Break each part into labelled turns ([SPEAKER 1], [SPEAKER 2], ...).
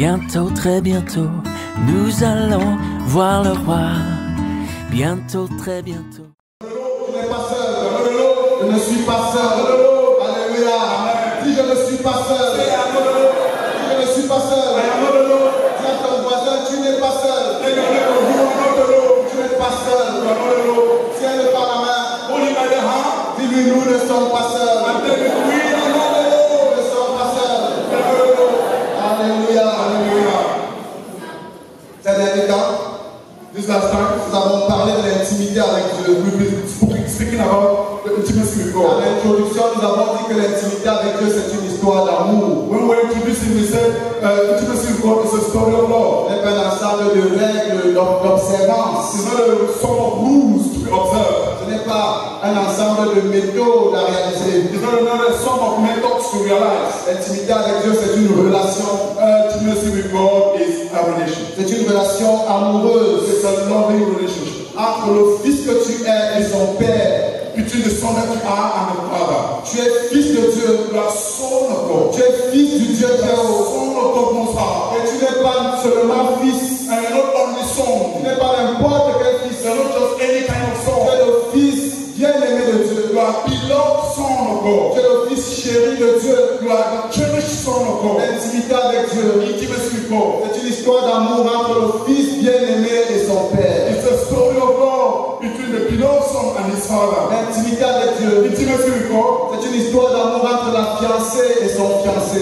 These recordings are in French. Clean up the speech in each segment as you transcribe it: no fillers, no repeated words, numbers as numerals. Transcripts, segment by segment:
[SPEAKER 1] Bientôt, très bientôt, nous allons voir le roi. Bientôt, très bientôt.
[SPEAKER 2] Tu n'es pas seul. Je ne suis pas seul. Alléluia. Dis je ne suis pas seul. Dis je ne suis pas seul. Dis à ton voisin, tu n'es pas seul. Tu n'es pas seul. Tiens-le par la main. Dis-lui, nous ne sommes pas seuls. Nous ne sommes pas seuls. Alléluia. Ces derniers temps, nous avons parlé de l'intimité avec Dieu.
[SPEAKER 3] Speaking about the intimacy with
[SPEAKER 2] À
[SPEAKER 3] God.
[SPEAKER 2] l'introduction, nous avons dit que l'intimité avec Dieu, c'est une histoire d'amour.
[SPEAKER 3] When we were introducing, we said intimacy with God is a story of love.
[SPEAKER 2] Ce n'est pas un ensemble de règles d'observance.
[SPEAKER 3] It's not a sum of rules to be observed.
[SPEAKER 2] Ce n'est pas un ensemble de méthodes à réaliser.
[SPEAKER 3] It's not another sum of methods to realize.
[SPEAKER 2] L'intimité avec Dieu, c'est une relation.
[SPEAKER 3] Intimacy with God is a relation.
[SPEAKER 2] C'est une relation amoureuse
[SPEAKER 3] It's a loving relationship
[SPEAKER 2] entre le fils que tu es et son père.
[SPEAKER 3] between the son that you are and the Father.
[SPEAKER 2] Tu es fils de Dieu.
[SPEAKER 3] You are son of God.
[SPEAKER 2] Tu es fils du Dieu
[SPEAKER 3] You
[SPEAKER 2] très
[SPEAKER 3] are
[SPEAKER 2] haut.
[SPEAKER 3] son of God Most High.
[SPEAKER 2] Et tu n'es pas seulement fils.
[SPEAKER 3] And you're not only
[SPEAKER 2] Tu
[SPEAKER 3] son.
[SPEAKER 2] n'es pas n'importe quel fils.
[SPEAKER 3] You're not just any kind of
[SPEAKER 2] Tu
[SPEAKER 3] son.
[SPEAKER 2] es le fils bien-aimé de Dieu.
[SPEAKER 3] You are beloved son of
[SPEAKER 2] Tu
[SPEAKER 3] God.
[SPEAKER 2] es le fils chéri de Dieu.
[SPEAKER 3] You are the cherished son of God.
[SPEAKER 2] L'intimité avec Dieu.
[SPEAKER 3] Intimacy with God.
[SPEAKER 2] C'est une histoire d'amour entre le fils bien-aimé et son père.
[SPEAKER 3] It's a story of love between the beloved son and his father.
[SPEAKER 2] L'intimité avec Dieu.
[SPEAKER 3] Intimacy with God.
[SPEAKER 2] C'est une histoire d'amour entre la fiancée et son fiancé.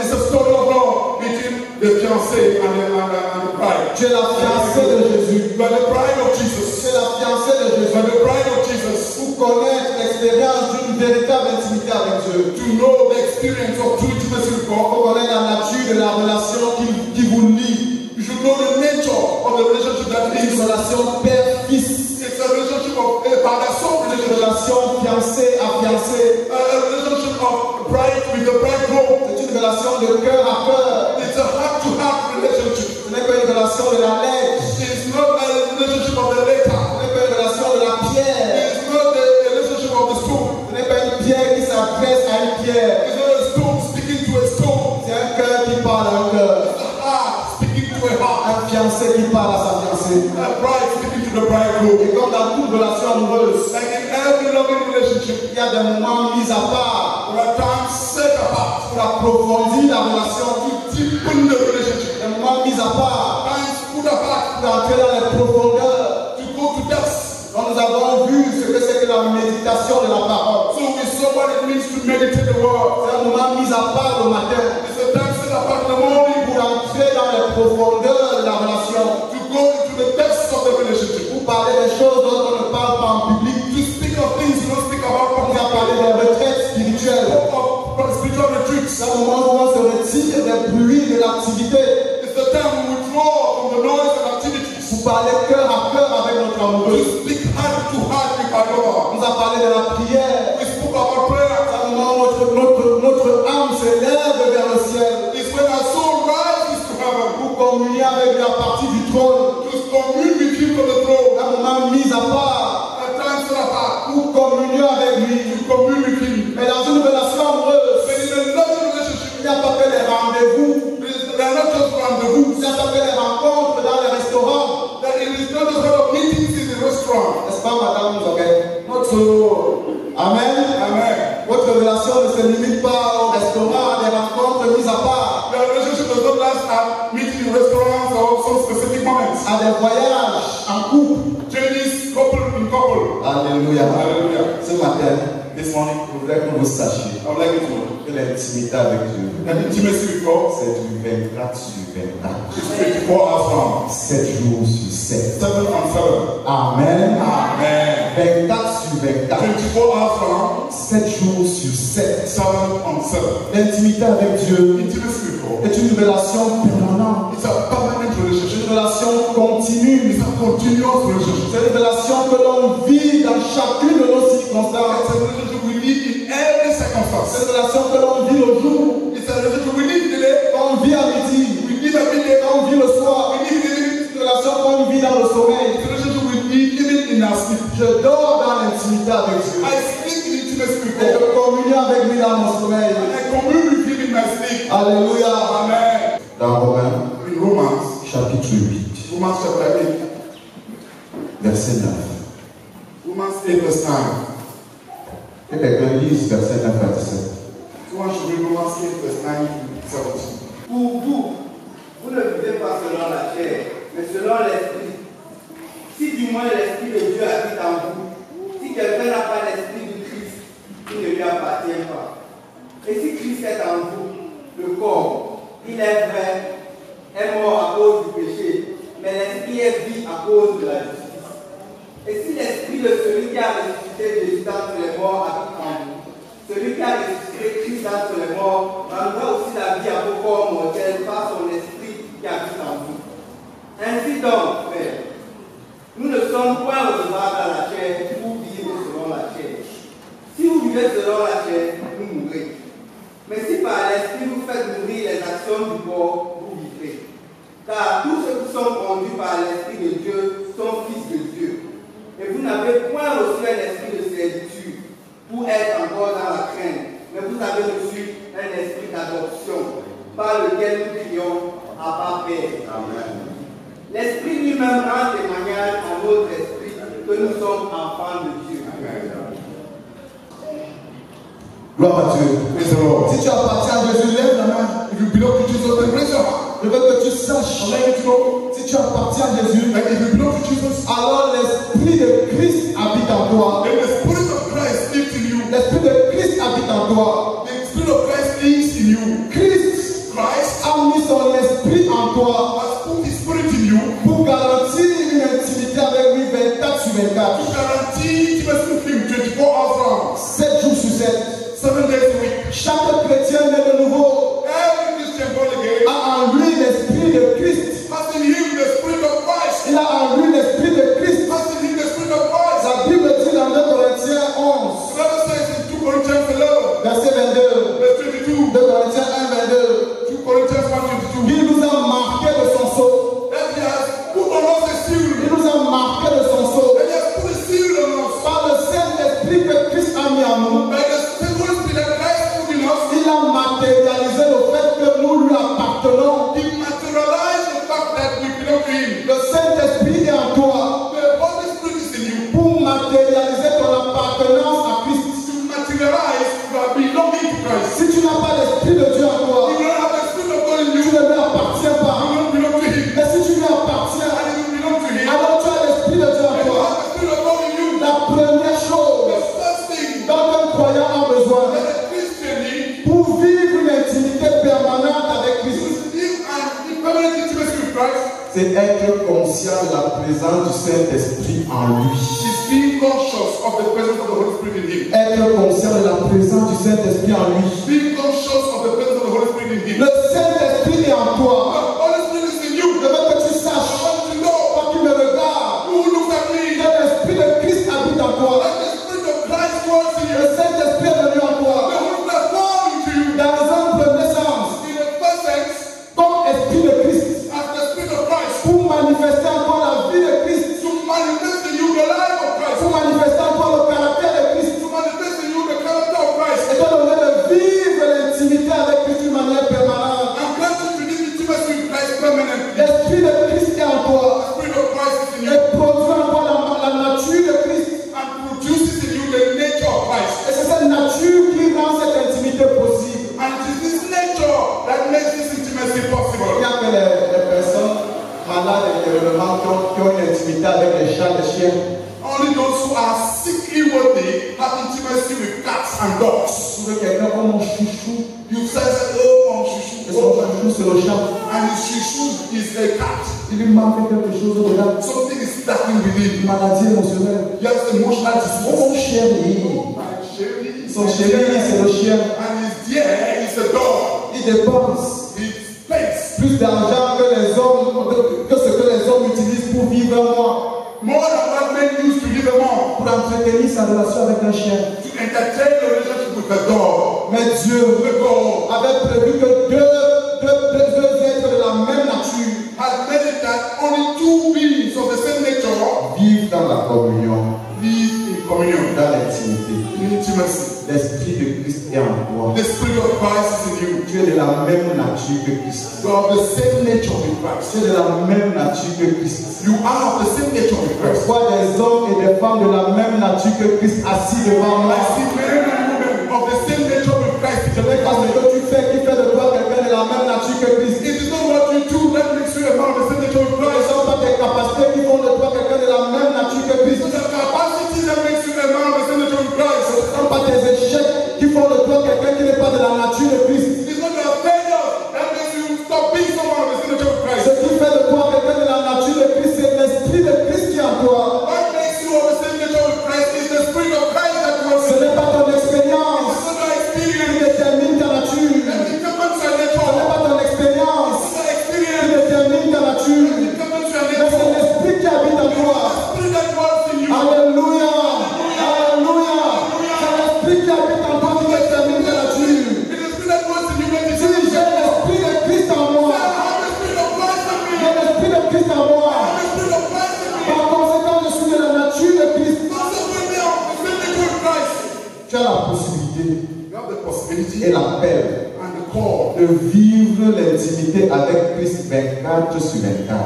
[SPEAKER 3] It's a story of love between the fiancé and the bride.
[SPEAKER 2] Tu es la fiancée de Jésus.
[SPEAKER 3] You are the bride of
[SPEAKER 2] Tu
[SPEAKER 3] Jesus.
[SPEAKER 2] es la fiancée de
[SPEAKER 3] You
[SPEAKER 2] Jésus.
[SPEAKER 3] are the bride of Jesus.
[SPEAKER 2] Pour connaître l'expérience d'une véritable intimité avec Dieu.
[SPEAKER 3] To know the experience of true intimacy with God,
[SPEAKER 2] Pour connaître la nature de la relation qui vous lie.
[SPEAKER 3] you should know the nature of the relationship that
[SPEAKER 2] Une
[SPEAKER 3] is.
[SPEAKER 2] relation père-fils.
[SPEAKER 3] It's a relationship of a father-son
[SPEAKER 2] Une
[SPEAKER 3] relationship.
[SPEAKER 2] relation fiancée à fiancé.
[SPEAKER 3] A relationship of bride with the bridegroom.
[SPEAKER 2] C'est une relation de cœur à cœur.
[SPEAKER 3] It's a heart-to-heart relationship.
[SPEAKER 2] Ce n'est pas une relation de la lettre.
[SPEAKER 3] It's not a relationship of the letter.
[SPEAKER 2] Ce n'est pas une relation de la pierre.
[SPEAKER 3] It's not a relationship of the stone.
[SPEAKER 2] Ce n'est pas une pierre qui s'adresse à une pierre.
[SPEAKER 3] It's not a stone speaking to a stone.
[SPEAKER 2] C'est un cœur qui parle à un cœur.
[SPEAKER 3] It's a heart speaking to a heart.
[SPEAKER 2] Un fiancé qui parle à sa fiancée.
[SPEAKER 3] A bride speaking to the bridegroom.
[SPEAKER 2] Et comme dans toute relation amoureuse,
[SPEAKER 3] Like in every loving relationship,
[SPEAKER 2] il y a des moments mis à part
[SPEAKER 3] there are times set apart
[SPEAKER 2] pour approfondir la relation.
[SPEAKER 3] to deepen the relationship.
[SPEAKER 2] Des moments mis à part
[SPEAKER 3] Times put apart
[SPEAKER 2] pour entrer dans les profondeurs.
[SPEAKER 3] to go to depths.
[SPEAKER 2] Donc nous avons vu ce que c'est que la méditation de la parole.
[SPEAKER 3] So we saw what it means to meditate the word.
[SPEAKER 2] C'est un moment mis à part le matin
[SPEAKER 3] It's a time set apart in the morning
[SPEAKER 2] pour entrer dans les profondeurs de la relation.
[SPEAKER 3] to go into the depths of the relationship.
[SPEAKER 2] Pour parler des choses dont on ne parle pas en public.
[SPEAKER 3] To speak of things you don't speak about
[SPEAKER 2] On va parler
[SPEAKER 3] publicly.
[SPEAKER 2] des retraites spirituelles.
[SPEAKER 3] Of spiritual retreats.
[SPEAKER 2] C'est un moment où on se retire des bruits de l'activité.
[SPEAKER 3] It's the time we withdraw from the noise and activities.
[SPEAKER 2] Pour parler cœur à cœur avec notre
[SPEAKER 3] To
[SPEAKER 2] amoureux.
[SPEAKER 3] speak heart to heart with our lover.
[SPEAKER 2] On nous a parlé de la prière.
[SPEAKER 3] We spoke about prayer.
[SPEAKER 2] C'est un moment où notre âme s'élève vers le ciel.
[SPEAKER 3] It's when our soul rises to heaven.
[SPEAKER 2] Pour communier avec la partie du trône.
[SPEAKER 3] To commune with him from the throne.
[SPEAKER 2] Un moment mis à part.
[SPEAKER 3] A time set apart.
[SPEAKER 2] Pour communier avec lui.
[SPEAKER 3] To commune with him.
[SPEAKER 2] Mais dans une relation amoureuse,
[SPEAKER 3] But in a loving relationship,
[SPEAKER 2] il n'y a pas que les rendez-vous.
[SPEAKER 3] they are not just rendezvous.
[SPEAKER 2] Il n'y a pas que les rencontres dans les restaurants.
[SPEAKER 3] That it is not just about meetings in the restaurant.
[SPEAKER 2] N'est-ce pas, madame Zoguet? Amen.
[SPEAKER 3] Amen.
[SPEAKER 2] Votre relation ne se limite pas au restaurant, à des rencontres mises à part,
[SPEAKER 3] Your relationship does not last at meeting in restaurants or some specific moments.
[SPEAKER 2] à des voyages en couple.
[SPEAKER 3] Journeys couple in couple.
[SPEAKER 2] Alléluia.
[SPEAKER 3] Hallelujah.
[SPEAKER 2] Ce matin,
[SPEAKER 3] This morning,
[SPEAKER 2] je voudrais que vous sachiez
[SPEAKER 3] I would like you to know
[SPEAKER 2] que l'intimité avec Dieu,
[SPEAKER 3] that intimacy with God
[SPEAKER 2] c'est du 24 sur 24.
[SPEAKER 3] is 24 hours long.
[SPEAKER 2] 7 jours sur 7.
[SPEAKER 3] 7 on 7.
[SPEAKER 2] Amen.
[SPEAKER 3] Amen.
[SPEAKER 2] 24 sur 24.
[SPEAKER 3] 24 hours long.
[SPEAKER 2] 7 jours sur 7.
[SPEAKER 3] 7 on 7.
[SPEAKER 2] L'intimité avec Dieu
[SPEAKER 3] Intimacy with God.
[SPEAKER 2] est une relation permanente.
[SPEAKER 3] It's a permanent relationship.
[SPEAKER 2] Une relation continue.
[SPEAKER 3] It's a continuous relationship.
[SPEAKER 2] C'est une relation que l'on vit dans chacune de nos circonstances.
[SPEAKER 3] It's a relationship we live in every
[SPEAKER 2] C'est
[SPEAKER 3] circumstance.
[SPEAKER 2] une relation que l'on vit le jour,
[SPEAKER 3] It's a relationship we live today.
[SPEAKER 2] qu'on vit à midi,
[SPEAKER 3] We live every day.
[SPEAKER 2] qu'on vit le soir.
[SPEAKER 3] We live in the
[SPEAKER 2] C'est une relation qu'on vit dans le sommeil.
[SPEAKER 3] It's a relationship we live even in our sleep.
[SPEAKER 2] Je dors dans l'intimité avec Dieu.
[SPEAKER 3] I sleep in intimacy with
[SPEAKER 2] Et je
[SPEAKER 3] God.
[SPEAKER 2] communie avec lui dans mon sommeil.
[SPEAKER 3] I commune with him in my sleep.
[SPEAKER 2] Alléluia.
[SPEAKER 3] Amen.
[SPEAKER 2] Dans Romains
[SPEAKER 3] Romans chapter 8.
[SPEAKER 2] Verset 9.
[SPEAKER 3] Romans 8 verse 9.
[SPEAKER 2] Que quelqu'un lise verset 9 à 17.
[SPEAKER 3] Someone should read Romans 8 verse 9 to 17.
[SPEAKER 4] Pour vous, vous ne vivez pas selon la chair, mais selon l'esprit. Si du moins l'esprit de Dieu habite en vous, si quelqu'un n'a pas l'esprit du Christ, il ne lui appartient pas. Et si Christ est en vous, le corps, il est vrai, est mort à cause du péché, mais l'esprit est vie à cause de la justice. Et si l'esprit de celui qui a ressuscité Jésus d'entre les morts habite en vous, celui qui a ressuscité Christ d'entre les morts rendra aussi la vie à vos corps mortels par son esprit qui habite en vous. Ainsi donc, frères, nous ne sommes point redevables à la chair pour vivre selon la chair. Si vous vivez selon la chair, vous mourrez. Mais si par l'esprit vous faites mourir les actions du corps, vous vivrez. Car tous ceux qui sont conduits par l'esprit de Dieu sont fils de Dieu. Et vous n'avez point reçu un esprit de servitude pour être encore dans la crainte, mais vous avez reçu un esprit d'adoption par lequel nous crions Abba Père. Amen. L'esprit lui-même rend témoignage à notre esprit que nous sommes enfants de Dieu. Amen.
[SPEAKER 2] Gloire à Dieu. Si tu appartiens à Jésus, lève la main.
[SPEAKER 3] If you belong to Jesus, then raise your hand.
[SPEAKER 2] Je veux que tu saches. Si tu appartiens à Jésus,
[SPEAKER 3] And if you belong to Jesus,
[SPEAKER 2] alors l'esprit de Christ habite en toi.
[SPEAKER 3] then the Spirit of Christ lives in you.
[SPEAKER 2] L'esprit de Christ habite en toi.
[SPEAKER 3] The Spirit of Christ is in you.
[SPEAKER 2] Christ
[SPEAKER 3] Christ
[SPEAKER 2] a mis son esprit en toi
[SPEAKER 3] has put His Spirit in you
[SPEAKER 2] pour garantir une intimité avec lui 24 sur 24.
[SPEAKER 3] to guarantee intimacy with Him 24 hours round,
[SPEAKER 2] 7 jours sur 7.
[SPEAKER 3] 7 days a week.
[SPEAKER 2] Chaque chrétien né de nouveau
[SPEAKER 3] Every Christian born again
[SPEAKER 2] a en lui l'esprit de Christ.
[SPEAKER 3] has in him the Spirit of Christ.
[SPEAKER 2] Il a en lui l'esprit de Christ.
[SPEAKER 3] Has in him the Spirit of Christ.
[SPEAKER 2] La Bible dit dans 2 Corinthiens 11,
[SPEAKER 3] The Bible says in 2 Corinthians 11,
[SPEAKER 2] verset 22.
[SPEAKER 3] verse 22,
[SPEAKER 2] 2 Corinthiens 1, 22.
[SPEAKER 3] 2 Corinthians 1:22,
[SPEAKER 2] Il nous a marqué de son sceau.
[SPEAKER 3] that He has put on us a seal.
[SPEAKER 2] Il nous a marqué de son sceau.
[SPEAKER 3] That He has put a seal on us.
[SPEAKER 2] Par le Saint-Esprit que Christ a mis en nous,
[SPEAKER 3] By the Holy Spirit that Christ put in us,
[SPEAKER 2] il a matérialisé le fait que nous lui appartenons.
[SPEAKER 3] He materialized the fact that we belong to Him.
[SPEAKER 2] Le Saint-Esprit est en toi
[SPEAKER 3] The Holy Spirit is in you.
[SPEAKER 2] pour matérialiser ton appartenance à Christ.
[SPEAKER 3] To materialize your belonging to Christ.
[SPEAKER 2] Si tu n'as pas l'Esprit de Dieu en toi,
[SPEAKER 3] If you don't have the Spirit of God in
[SPEAKER 2] tu
[SPEAKER 3] you,
[SPEAKER 2] ne lui appartiens
[SPEAKER 3] you
[SPEAKER 2] pas.
[SPEAKER 3] don't belong to Him.
[SPEAKER 2] Mais si tu lui appartiens,
[SPEAKER 3] And if you belong to Him,
[SPEAKER 2] alors tu as l'Esprit de Dieu en
[SPEAKER 3] and you
[SPEAKER 2] toi.
[SPEAKER 3] have the Spirit of God in you,
[SPEAKER 2] La première chose
[SPEAKER 3] the first thing
[SPEAKER 2] dont un croyant a besoin
[SPEAKER 3] that a Christian needs
[SPEAKER 2] pour vivre une intimité permanente avec Christ,
[SPEAKER 3] to live an permanent intimacy with Christ
[SPEAKER 2] c'est être conscient de la présence du Saint-Esprit en lui.
[SPEAKER 3] is being conscious of the presence of the Holy Spirit in Him.
[SPEAKER 2] Être conscient de la présence du Saint-Esprit en lui.
[SPEAKER 3] Being conscious of the presence of the Holy Spirit in Him.
[SPEAKER 2] Le Saint-Esprit est en toi.
[SPEAKER 3] The Holy Spirit is in you.
[SPEAKER 2] Je veux que tu
[SPEAKER 3] I
[SPEAKER 2] saches,
[SPEAKER 3] want you to know
[SPEAKER 2] toi qui me regardes,
[SPEAKER 3] who looks at me.
[SPEAKER 2] que l'Esprit de Christ habite en toi.
[SPEAKER 3] That the Spirit of Christ dwells in you.
[SPEAKER 2] Le Saint-Esprit est venu en
[SPEAKER 3] The
[SPEAKER 2] toi.
[SPEAKER 3] Holy Spirit has come into you.
[SPEAKER 2] Dans un premier sens,
[SPEAKER 3] In the first sense,
[SPEAKER 2] comme Esprit de Christ,
[SPEAKER 3] as the Spirit of Christ,
[SPEAKER 2] pour manifester encore la vie de Christ,
[SPEAKER 3] to manifest in you the life of Christ,
[SPEAKER 2] pour manifester encore le caractère de Christ,
[SPEAKER 3] to manifest in you the character of Christ,
[SPEAKER 2] et te donner de vivre l'intimité avec Christ d'une manière permanente.
[SPEAKER 3] and grant you to live intimacy with Christ permanently.
[SPEAKER 2] L'Esprit de Christ est en toi
[SPEAKER 3] The Spirit of Christ is in you
[SPEAKER 2] et produit en toi la nature de Christ.
[SPEAKER 3] and produces in you the nature of Christ.
[SPEAKER 2] Et c'est cette nature qui rend cette intimité possible.
[SPEAKER 3] And it is this nature that makes this intimacy
[SPEAKER 2] Il
[SPEAKER 3] possible.
[SPEAKER 2] n'y a que les personnes malades intérieurement qui ont une intimité avec les chats, les chiens.
[SPEAKER 3] Only those who are sick inwardly have intimacy with cats and dogs.
[SPEAKER 2] Tu veux quelqu'un comme mon chouchou,
[SPEAKER 3] You say, oh, mon
[SPEAKER 2] et
[SPEAKER 3] chouchou,
[SPEAKER 2] son chouchou c'est le chat.
[SPEAKER 3] and his chouchou is a cat.
[SPEAKER 2] Il lui manque quelque chose au-delà.
[SPEAKER 3] Something is lacking with him.
[SPEAKER 2] Une maladie émotionnelle.
[SPEAKER 3] He has emotional
[SPEAKER 2] Oh
[SPEAKER 3] distress.
[SPEAKER 2] mon chéri,
[SPEAKER 3] My chéri,
[SPEAKER 2] son chéri c'est le chien.
[SPEAKER 3] and his dear is a dog.
[SPEAKER 2] Il dépense
[SPEAKER 3] He pays
[SPEAKER 2] plus d'argent que les hommes, que ce que les hommes utilisent pour vivre un mois,
[SPEAKER 3] more than what men used to live among
[SPEAKER 2] pour entretenir sa relation avec un chien.
[SPEAKER 3] to entertain the relationship with the dog.
[SPEAKER 2] Mais Dieu
[SPEAKER 3] The dog
[SPEAKER 2] avait prévu que deux êtres de la même nature
[SPEAKER 3] has made it that only two beings of the same nature
[SPEAKER 2] vivent dans la communion.
[SPEAKER 3] live in communion.
[SPEAKER 2] Dans l'intimité.
[SPEAKER 3] In intimacy.
[SPEAKER 2] L'esprit de Christ est en toi.
[SPEAKER 3] The Spirit of Christ is in you.
[SPEAKER 2] Tu es de la même nature que Christ.
[SPEAKER 3] You have the same nature with Christ.
[SPEAKER 2] Tu es de la même nature que Christ.
[SPEAKER 3] You are of the same nature with Christ.
[SPEAKER 2] Je vois des hommes et des femmes de la même nature que Christ assis devant moi.
[SPEAKER 3] I see men and women of the same nature with Christ.
[SPEAKER 2] Ce n'est pas ce que tu fais qui fait de toi quelqu'un de la même nature que Christ.
[SPEAKER 3] It is not what you do that makes you a man of the same nature with
[SPEAKER 2] Ce ne
[SPEAKER 3] Christ.
[SPEAKER 2] sont pas tes capacités qui font de toi quelqu'un de la même nature que Christ.
[SPEAKER 3] It's the capacity that makes you a man of the same nature with Christ.
[SPEAKER 2] Ce ne sont pas tes échecs qui font de toi quelqu'un qui n'est pas de la nature de Christ.
[SPEAKER 3] It is not your failure that makes you stop being someone of the same nature with Christ.
[SPEAKER 2] Ce qui fait de toi quelqu'un de la nature de Christ, c'est l'esprit de Christ qui est en toi.
[SPEAKER 3] What makes you of the same nature with Christ is the Spirit of Christ that works
[SPEAKER 2] Ce
[SPEAKER 3] in you.
[SPEAKER 2] n'est pas ton expérience
[SPEAKER 3] It's not your
[SPEAKER 2] qui
[SPEAKER 3] experience
[SPEAKER 2] détermine ta nature.
[SPEAKER 3] that determines your
[SPEAKER 2] Ce n'est
[SPEAKER 3] nature.
[SPEAKER 2] pas ton expérience
[SPEAKER 3] It's your
[SPEAKER 2] qui
[SPEAKER 3] experience
[SPEAKER 2] détermine ta nature.
[SPEAKER 3] that determines your
[SPEAKER 2] Mais c'est
[SPEAKER 3] nature.
[SPEAKER 2] l'esprit qui habite en toi.
[SPEAKER 3] The Spirit that works in you.
[SPEAKER 2] Alléluia. Alléluia. C'est l'esprit qui habite en toi qui détermine ta nature.
[SPEAKER 3] It is the Spirit that works in you that
[SPEAKER 2] Si
[SPEAKER 3] determines
[SPEAKER 2] j'ai l'esprit de Christ en moi,
[SPEAKER 3] I have the Spirit of Christ in me.
[SPEAKER 2] j'ai l'esprit de Christ en moi.
[SPEAKER 3] I have the Spirit of Christ in me.
[SPEAKER 2] Par conséquent, je suis de la nature de Christ.
[SPEAKER 3] Consequently, I have the same nature with Christ.
[SPEAKER 2] Tu as la possibilité
[SPEAKER 3] You have the possibility
[SPEAKER 2] et l'appel
[SPEAKER 3] and the call
[SPEAKER 2] de vivre l'intimité avec Christ 24 sur 24.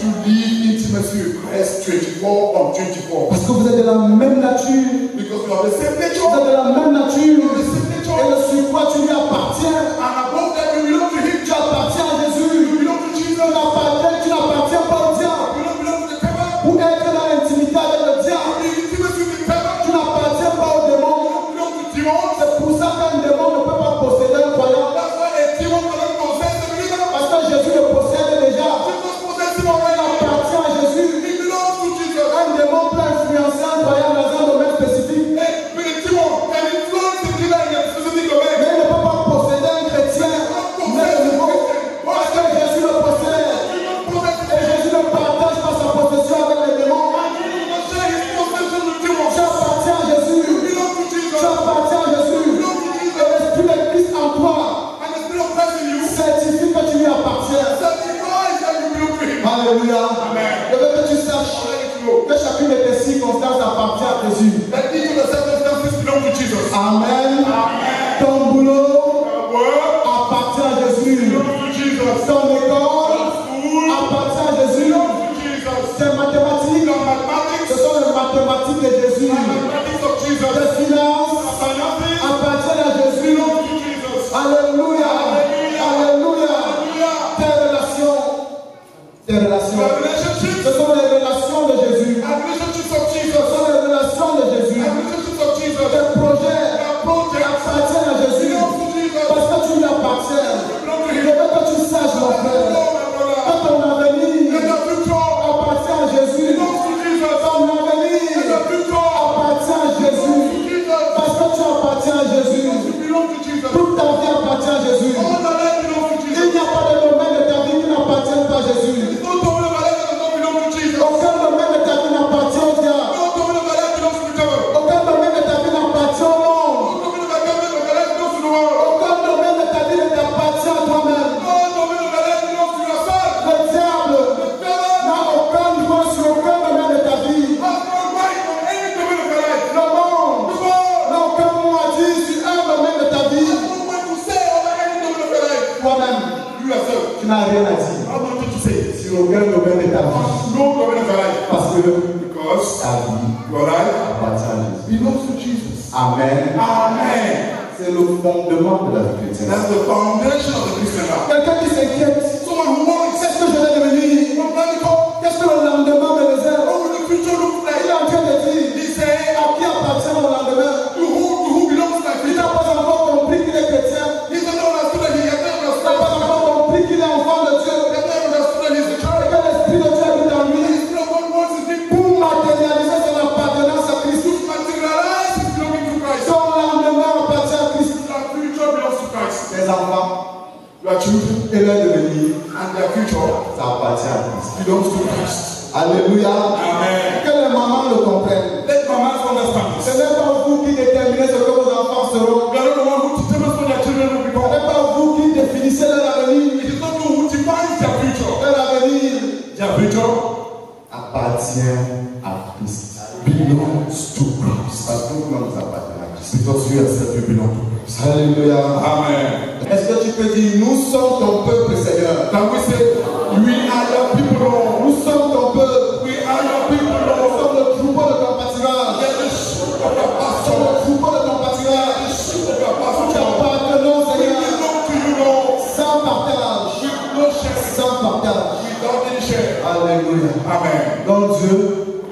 [SPEAKER 3] to live intimacy with Christ 24 on 24.
[SPEAKER 2] Parce que vous êtes de la même nature.
[SPEAKER 3] Because you have the same
[SPEAKER 2] Vous
[SPEAKER 3] nature.
[SPEAKER 2] êtes de la même nature.
[SPEAKER 3] The same
[SPEAKER 2] Et
[SPEAKER 3] nature.
[SPEAKER 2] le surcroît, tu lui appartiens.
[SPEAKER 3] And above that, you belong to Him.
[SPEAKER 2] Tu appartiens à
[SPEAKER 3] You
[SPEAKER 2] Jésus.
[SPEAKER 3] belong to
[SPEAKER 2] Tu
[SPEAKER 3] Jesus.
[SPEAKER 2] n'appartiens pas au diable.
[SPEAKER 3] You don't belong to the devil.
[SPEAKER 2] Pour être dans l'intimité avec le diable,
[SPEAKER 3] The intimacy with the devil.
[SPEAKER 2] tu n'appartiens pas au démon.
[SPEAKER 3] You belong to demons.
[SPEAKER 2] C'est pour ça qu'un démon ne peut pas posséder un croyant.
[SPEAKER 3] That's why a demon cannot possess the believer.
[SPEAKER 2] Parce que Jésus le possède déjà.
[SPEAKER 3] Jesus possesses him
[SPEAKER 2] Il
[SPEAKER 3] already.
[SPEAKER 2] appartient à Jésus.
[SPEAKER 3] He belongs to Jesus.
[SPEAKER 2] Un démon peut influencer un croyant dans un domaine spécifique.
[SPEAKER 3] But a demon can influence the believer in a specific domain.
[SPEAKER 2] Mais il ne peut pas posséder un chrétien. Mais de nouveau, parce que Jésus le possède. Et Jésus ne partage pas sa possession avec les démons. Tu appartiens à Jésus. Tu appartiens à Jésus. Et l'esprit de Christ en toi certifie que tu lui appartiens. Alléluia. Je veux que tu saches que chacune de tes circonstances appartient à Jésus. Amen. Ton boulot appartient à Jésus. Ton école appartient à Jésus. Tes mathématiques, ce sont les mathématiques de Jésus. Tes finances appartiennent à Jésus. Alléluia. Alléluia. Tes relations, ce sont les relations de Jésus. Ce sont les relations de Jésus. Tes projets appartiennent à Jésus. Parce que tu lui appartiens. Je veux que tu saches, mon frère, que ton avenir appartient à Jésus. Ton avenir appartient à Jésus. Parce que tu appartiens à Jésus. Toute ta vie appartient à Jésus. Il n'y a pas de domaine de ta vie qui n'appartient pas à Jésus. Aucun domaine de ta vie n'appartient au diable. Aucun domaine de ta vie n'appartient au monde. Aucun domaine de ta vie ne t'appartient à toi-même. Le diable n'a aucun droit sur aucun domaine de ta vie. Le monde n'a aucun mot à dire sur un domaine de ta vie. Toi-même, tu n'as rien à dire sur aucun domaine de ta vie. Parce que ta vie appartient à Jésus. Amen. C'est le fondement de la vie chrétienne.
[SPEAKER 3] That's the foundation of the Christian life.
[SPEAKER 2] Quelqu'un qui s'inquiète.
[SPEAKER 3] Someone who worries,
[SPEAKER 2] Qu'est-ce que je vais devenir? Qu'est-ce que le lendemain me réserve?
[SPEAKER 3] what will the future look
[SPEAKER 2] Il
[SPEAKER 3] like?
[SPEAKER 2] est en train de dire
[SPEAKER 3] He said,
[SPEAKER 2] à qui appartient mon lendemain.
[SPEAKER 3] to who belongs to my
[SPEAKER 2] Il n'a
[SPEAKER 3] future?
[SPEAKER 2] pas encore compris qu'il est chrétien.
[SPEAKER 3] He doesn't understand that he has never
[SPEAKER 2] Il n'a
[SPEAKER 3] understood.
[SPEAKER 2] pas encore compris qu'il est enfant de Dieu.
[SPEAKER 3] He has never understood that he's a
[SPEAKER 2] Et
[SPEAKER 3] child.
[SPEAKER 2] que l'Esprit de Dieu habite en lui.
[SPEAKER 3] The Spirit of God wants his people
[SPEAKER 2] Pour matérialiser son appartenance à Christ.
[SPEAKER 3] to materialize his belonging to Christ.
[SPEAKER 2] Son lendemain appartient à Christ.
[SPEAKER 3] Their future belongs to Christ.
[SPEAKER 2] Les enfants
[SPEAKER 3] Your children
[SPEAKER 2] et leur devenir,
[SPEAKER 3] and their future
[SPEAKER 2] ça appartient à Christ.
[SPEAKER 3] belongs to Christ.
[SPEAKER 2] Alléluia.
[SPEAKER 3] Amen.
[SPEAKER 2] Que les mamans le comprennent.
[SPEAKER 3] Let mamas understand
[SPEAKER 2] Ce
[SPEAKER 3] this.
[SPEAKER 2] n'est pas vous qui déterminez ce que vos enfants seront.
[SPEAKER 3] You are not the one who determines what your children will
[SPEAKER 2] Ce
[SPEAKER 3] become.
[SPEAKER 2] n'est pas vous qui définissez leur avenir.
[SPEAKER 3] It is not you who defines their future.
[SPEAKER 2] Leur avenir
[SPEAKER 3] Their future
[SPEAKER 2] appartient à Christ.
[SPEAKER 3] belongs to Christ. Christ.
[SPEAKER 2] Parce que nous nous appartenons à Christ.
[SPEAKER 3] Because we are said we belong to Christ.
[SPEAKER 2] Alléluia.
[SPEAKER 3] Amen.
[SPEAKER 2] Est-ce que tu peux dire, nous sommes ton peuple, Seigneur?
[SPEAKER 3] Can we say, we are your people, Lord?
[SPEAKER 2] Nous sommes ton peuple.
[SPEAKER 3] We are your people,
[SPEAKER 2] Nous
[SPEAKER 3] Lord.
[SPEAKER 2] sommes le troupeau de ton pâturage.
[SPEAKER 3] We are the sheep of your
[SPEAKER 2] Nous sommes
[SPEAKER 3] pasture.
[SPEAKER 2] le troupeau de ton pâturage.
[SPEAKER 3] The sheep of your
[SPEAKER 2] Nous
[SPEAKER 3] pasture.
[SPEAKER 2] t'appartenons,
[SPEAKER 3] We
[SPEAKER 2] Seigneur,
[SPEAKER 3] belong to you, Lord.
[SPEAKER 2] sans partage.
[SPEAKER 3] With no share.
[SPEAKER 2] Sans partage.
[SPEAKER 3] Without any share.
[SPEAKER 2] Alléluia.
[SPEAKER 3] Amen.
[SPEAKER 2] Donc Dieu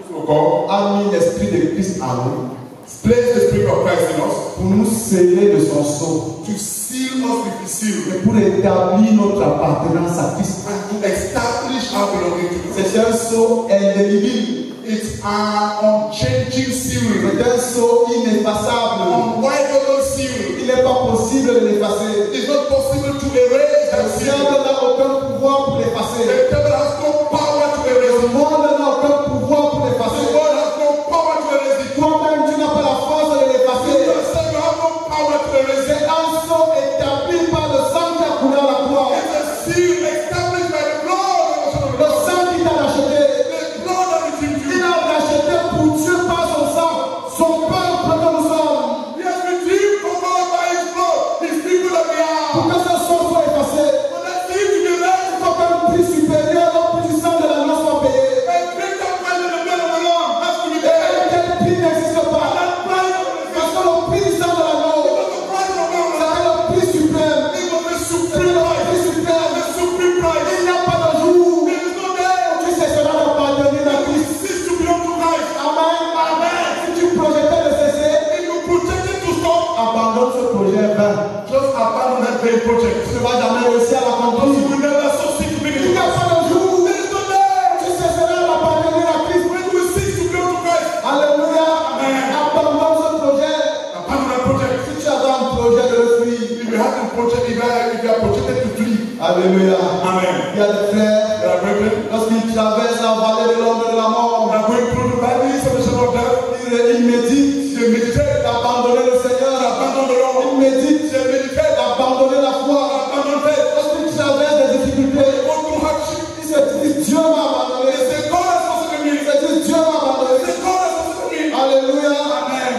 [SPEAKER 3] So God
[SPEAKER 2] a mis l'esprit de Christ en nous
[SPEAKER 3] placed the Spirit of Christ in us
[SPEAKER 2] pour nous sceller de son sceau
[SPEAKER 3] to seal us with His seal
[SPEAKER 2] et pour établir notre appartenance à Christ.
[SPEAKER 3] and to establish our belonging to Christ.
[SPEAKER 2] C'est un sceau indélébile.
[SPEAKER 3] It's an unchanging seal,
[SPEAKER 2] C'est un sceau ineffaçable.
[SPEAKER 3] unwipable seal.
[SPEAKER 2] Il n'est pas possible de l'effacer.
[SPEAKER 3] It's not possible to erase
[SPEAKER 2] Le
[SPEAKER 3] that
[SPEAKER 2] ciel
[SPEAKER 3] seal.
[SPEAKER 2] n'a aucun pouvoir pour l'effacer.
[SPEAKER 3] The devil has no power to erase
[SPEAKER 2] Le
[SPEAKER 3] it.
[SPEAKER 2] monde n'a aucun pouvoir pour
[SPEAKER 3] The
[SPEAKER 2] l'effacer.
[SPEAKER 3] world has no power to erase it.
[SPEAKER 2] Toi-même, tu n'as pas la force de
[SPEAKER 3] You
[SPEAKER 2] l'effacer.
[SPEAKER 3] yourself, you have no power to erase
[SPEAKER 2] C'est
[SPEAKER 3] it.
[SPEAKER 2] un sceau établi par le sang qui a coulé à la croix.
[SPEAKER 3] It's a seal established by the blood of the
[SPEAKER 2] Le sang qui t'a racheté.
[SPEAKER 3] The blood that redeemed
[SPEAKER 2] Il
[SPEAKER 3] you.
[SPEAKER 2] a racheté pour Dieu par son sang, son peuple que nous sommes.
[SPEAKER 3] He has redeemed for God by His blood, His people that we
[SPEAKER 2] Pour
[SPEAKER 3] are.
[SPEAKER 2] que ce sang soit effacé.
[SPEAKER 3] For that seal to be left,
[SPEAKER 2] Il faut qu'un prix supérieur au prix du sang de la nation soit payé.
[SPEAKER 3] a greater price than the blood of the Lamb has to be
[SPEAKER 2] Et
[SPEAKER 3] paid.
[SPEAKER 2] quel prix n'existe pas.
[SPEAKER 3] That price of the
[SPEAKER 2] Parce que le prix du sang de l'agneau,
[SPEAKER 3] the price of the Lamb.
[SPEAKER 2] c'est le prix suprême.
[SPEAKER 3] It was the
[SPEAKER 2] C'est
[SPEAKER 3] supreme
[SPEAKER 2] le
[SPEAKER 3] price.
[SPEAKER 2] prix suprême.
[SPEAKER 3] The supreme price.
[SPEAKER 2] Il n'y a pas de jour
[SPEAKER 3] There is no day
[SPEAKER 2] où tu cesseras d'appartenir à Christ.
[SPEAKER 3] cease to belong to Christ.
[SPEAKER 2] Amen. Amen. Si tu projetais de cesser,
[SPEAKER 3] If you project it to stop,
[SPEAKER 2] abandonne ce projet vain.
[SPEAKER 3] just abandon that very project.
[SPEAKER 2] Tu ne vas jamais réussir à
[SPEAKER 3] You
[SPEAKER 2] l'accomplir.
[SPEAKER 3] will never succeed to make
[SPEAKER 2] Il
[SPEAKER 3] it.
[SPEAKER 2] n'y a pas de jour où
[SPEAKER 3] There is no day
[SPEAKER 2] tu cesseras d'appartenir à Christ.
[SPEAKER 3] when you will cease to belong to Christ.
[SPEAKER 2] Alléluia.
[SPEAKER 3] Amen.
[SPEAKER 2] Abandonne ce projet.
[SPEAKER 3] Abandon that project.
[SPEAKER 2] Si tu avais un projet de le fuir.
[SPEAKER 3] If you have to project, if you are projected to flee.
[SPEAKER 2] Alléluia.
[SPEAKER 3] Amen.
[SPEAKER 2] Il y a des frères,
[SPEAKER 3] There are brethren
[SPEAKER 2] lorsqu'ils traversent la vallée de l'ombre de la mort,
[SPEAKER 3] that are going through the valleys of the shadow of death.
[SPEAKER 2] ils méditent
[SPEAKER 3] They meditate,
[SPEAKER 2] d'abandonner le Seigneur.
[SPEAKER 3] abandon the Lord.
[SPEAKER 2] Ils méditent
[SPEAKER 3] They meditate,
[SPEAKER 2] d'abandonner la foi.
[SPEAKER 3] abandon faith.
[SPEAKER 2] Lorsqu'ils traversent des difficultés,
[SPEAKER 3] Go through hardship.
[SPEAKER 2] ils se disent Dieu m'a abandonné.
[SPEAKER 3] They say, God has forsaken me.
[SPEAKER 2] Ils se disent Dieu m'a
[SPEAKER 3] They
[SPEAKER 2] abandonné.
[SPEAKER 3] say, God has forsaken me.
[SPEAKER 2] Alléluia.
[SPEAKER 3] Amen.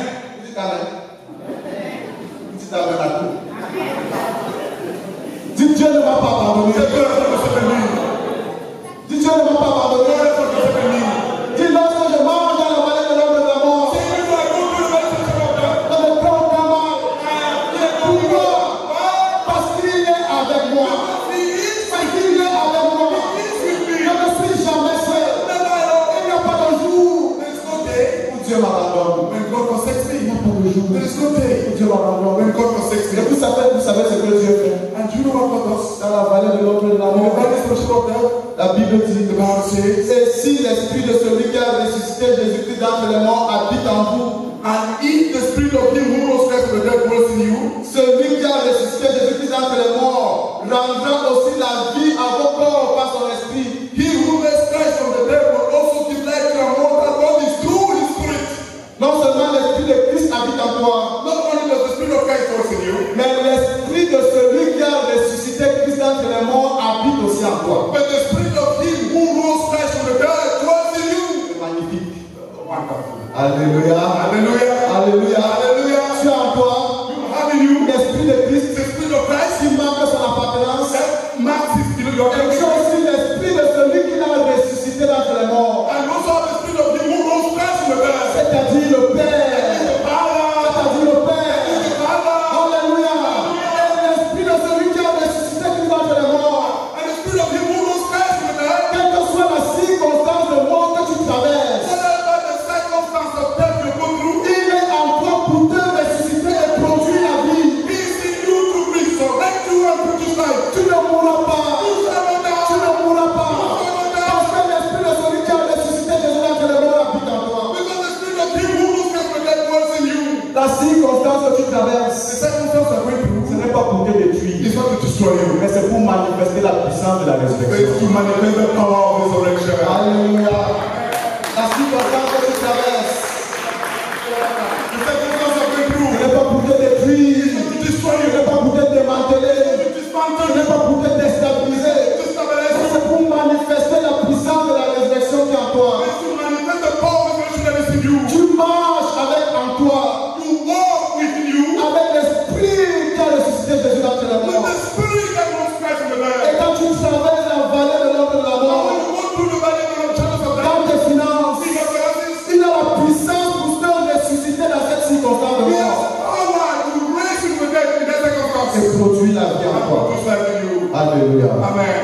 [SPEAKER 2] Dites Amen. Dites Amen à tout. Dites Dieu ne m'a pas abandonné.
[SPEAKER 3] Say, God has forsaken me.
[SPEAKER 2] Dites Dieu ne m'a pas abandonné.
[SPEAKER 3] God has forsaken me.
[SPEAKER 2] Dites lorsque je marche dans la vallée de l'ombre de la mort,
[SPEAKER 3] Say, if I go through the valley of the shadow of death,
[SPEAKER 2] dans le cœur d'un mal, pourquoi? Parce qu'il est avec moi. Parce qu'il est avec moi. Je ne suis jamais seul. Il n'y a pas de jour
[SPEAKER 3] there is no day
[SPEAKER 2] où Dieu m'abandonne.
[SPEAKER 3] when God forsakes
[SPEAKER 2] Il n'y
[SPEAKER 3] me.
[SPEAKER 2] a pas de jour
[SPEAKER 3] There is no day
[SPEAKER 2] où Dieu m'abandonne.
[SPEAKER 3] when God forsakes
[SPEAKER 2] Et
[SPEAKER 3] me.
[SPEAKER 2] vous savez ce que Dieu fait.
[SPEAKER 3] And do you know what God does?
[SPEAKER 2] Dans la vallée de l'ombre de la
[SPEAKER 3] In the
[SPEAKER 2] mort,
[SPEAKER 3] valley of the shadow of death,
[SPEAKER 2] la Bible dit,
[SPEAKER 3] the Bible says,
[SPEAKER 2] et si l'esprit de celui qui a ressuscité Jésus-Christ d'entre les morts habite en vous,
[SPEAKER 3] and if the spirit of him who rose Christ from the dead dwells in you,
[SPEAKER 2] celui qui a ressuscité Jésus-Christ d'entre les morts rendra aussi la vie à vos corps par son esprit.
[SPEAKER 3] he who raised Christ from the dead will also give life to your mortal bodies through his spirit.
[SPEAKER 2] Non seulement l'esprit de Christ habite en toi,
[SPEAKER 3] Not only does the spirit of Christ dwell in you,
[SPEAKER 2] mais l'esprit de celui qui a ressuscité Christ d'entre les morts habite aussi en toi.
[SPEAKER 3] but the spirit of him who rose Christ from the dead dwells in you.
[SPEAKER 2] C'est magnifique.
[SPEAKER 3] Wonderful.
[SPEAKER 2] Alléluia.
[SPEAKER 3] Hallelujah.
[SPEAKER 2] Alléluia.
[SPEAKER 3] Hallelujah.
[SPEAKER 2] Tu as en toi
[SPEAKER 3] You have in you
[SPEAKER 2] l'esprit de Christ
[SPEAKER 3] the spirit of Christ
[SPEAKER 2] qui marque son appartenance.
[SPEAKER 3] that marks his, your
[SPEAKER 2] Et tu as aussi l'esprit de celui qui l'a ressuscité d'entre les morts.
[SPEAKER 3] and also have the spirit of him who rose Christ from the dead.
[SPEAKER 2] C'est-à-dire le Père.
[SPEAKER 3] The Father.
[SPEAKER 2] C'est-à-dire le Père.
[SPEAKER 3] The Father.
[SPEAKER 2] Alléluia. Et l'esprit de celui qui a ressuscité Christ d'entre les morts.
[SPEAKER 3] And the spirit of him who rose Christ from the dead.
[SPEAKER 2] Quelle que soit la circonstance de mort que tu traverses,
[SPEAKER 3] Whatever the circumstance of death you go through,
[SPEAKER 2] il est en toi pour te ressusciter et produire la vie.
[SPEAKER 3] he is in you to resurrect you and produce life.
[SPEAKER 2] Tu ne mourras pas.
[SPEAKER 3] You shall not die.
[SPEAKER 2] Tu ne mourras pas. Parce que l'esprit de celui qui a ressuscité Jésus d'entre les morts habite en toi.
[SPEAKER 3] Because the spirit of him who rose Christ from the dead dwells in you.
[SPEAKER 2] La circonstance que tu
[SPEAKER 3] The
[SPEAKER 2] traverses,
[SPEAKER 3] circumstance you are going
[SPEAKER 2] ce
[SPEAKER 3] through
[SPEAKER 2] n'est pas pour te
[SPEAKER 3] is
[SPEAKER 2] détruire,
[SPEAKER 3] not to destroy you.
[SPEAKER 2] mais c'est pour manifester la puissance de la
[SPEAKER 3] But it's
[SPEAKER 2] résurrection.
[SPEAKER 3] to manifest the power of resurrection.
[SPEAKER 2] Alléluia. La circonstance que tu traverses,
[SPEAKER 3] The circumstance you are going through
[SPEAKER 2] ce n'est pas pour te détruire,
[SPEAKER 3] is not to destroy
[SPEAKER 2] ce
[SPEAKER 3] you.
[SPEAKER 2] n'est pas pour te démanteler,
[SPEAKER 3] To
[SPEAKER 2] ce
[SPEAKER 3] dismantle
[SPEAKER 2] n'est
[SPEAKER 3] you.
[SPEAKER 2] pas pour te déstabiliser,
[SPEAKER 3] To stabilize you.
[SPEAKER 2] c'est pour manifester la puissance de la résurrection qui est en toi.
[SPEAKER 3] It's to manifest the power of resurrection that is in you.
[SPEAKER 2] Tu marches avec en toi circonstances de
[SPEAKER 3] He has
[SPEAKER 2] mort.
[SPEAKER 3] power to raise you with that in that circumstance.
[SPEAKER 2] Et produit la vie en
[SPEAKER 3] And
[SPEAKER 2] toi.
[SPEAKER 3] produce life in you.
[SPEAKER 2] Alléluia.
[SPEAKER 3] Amen.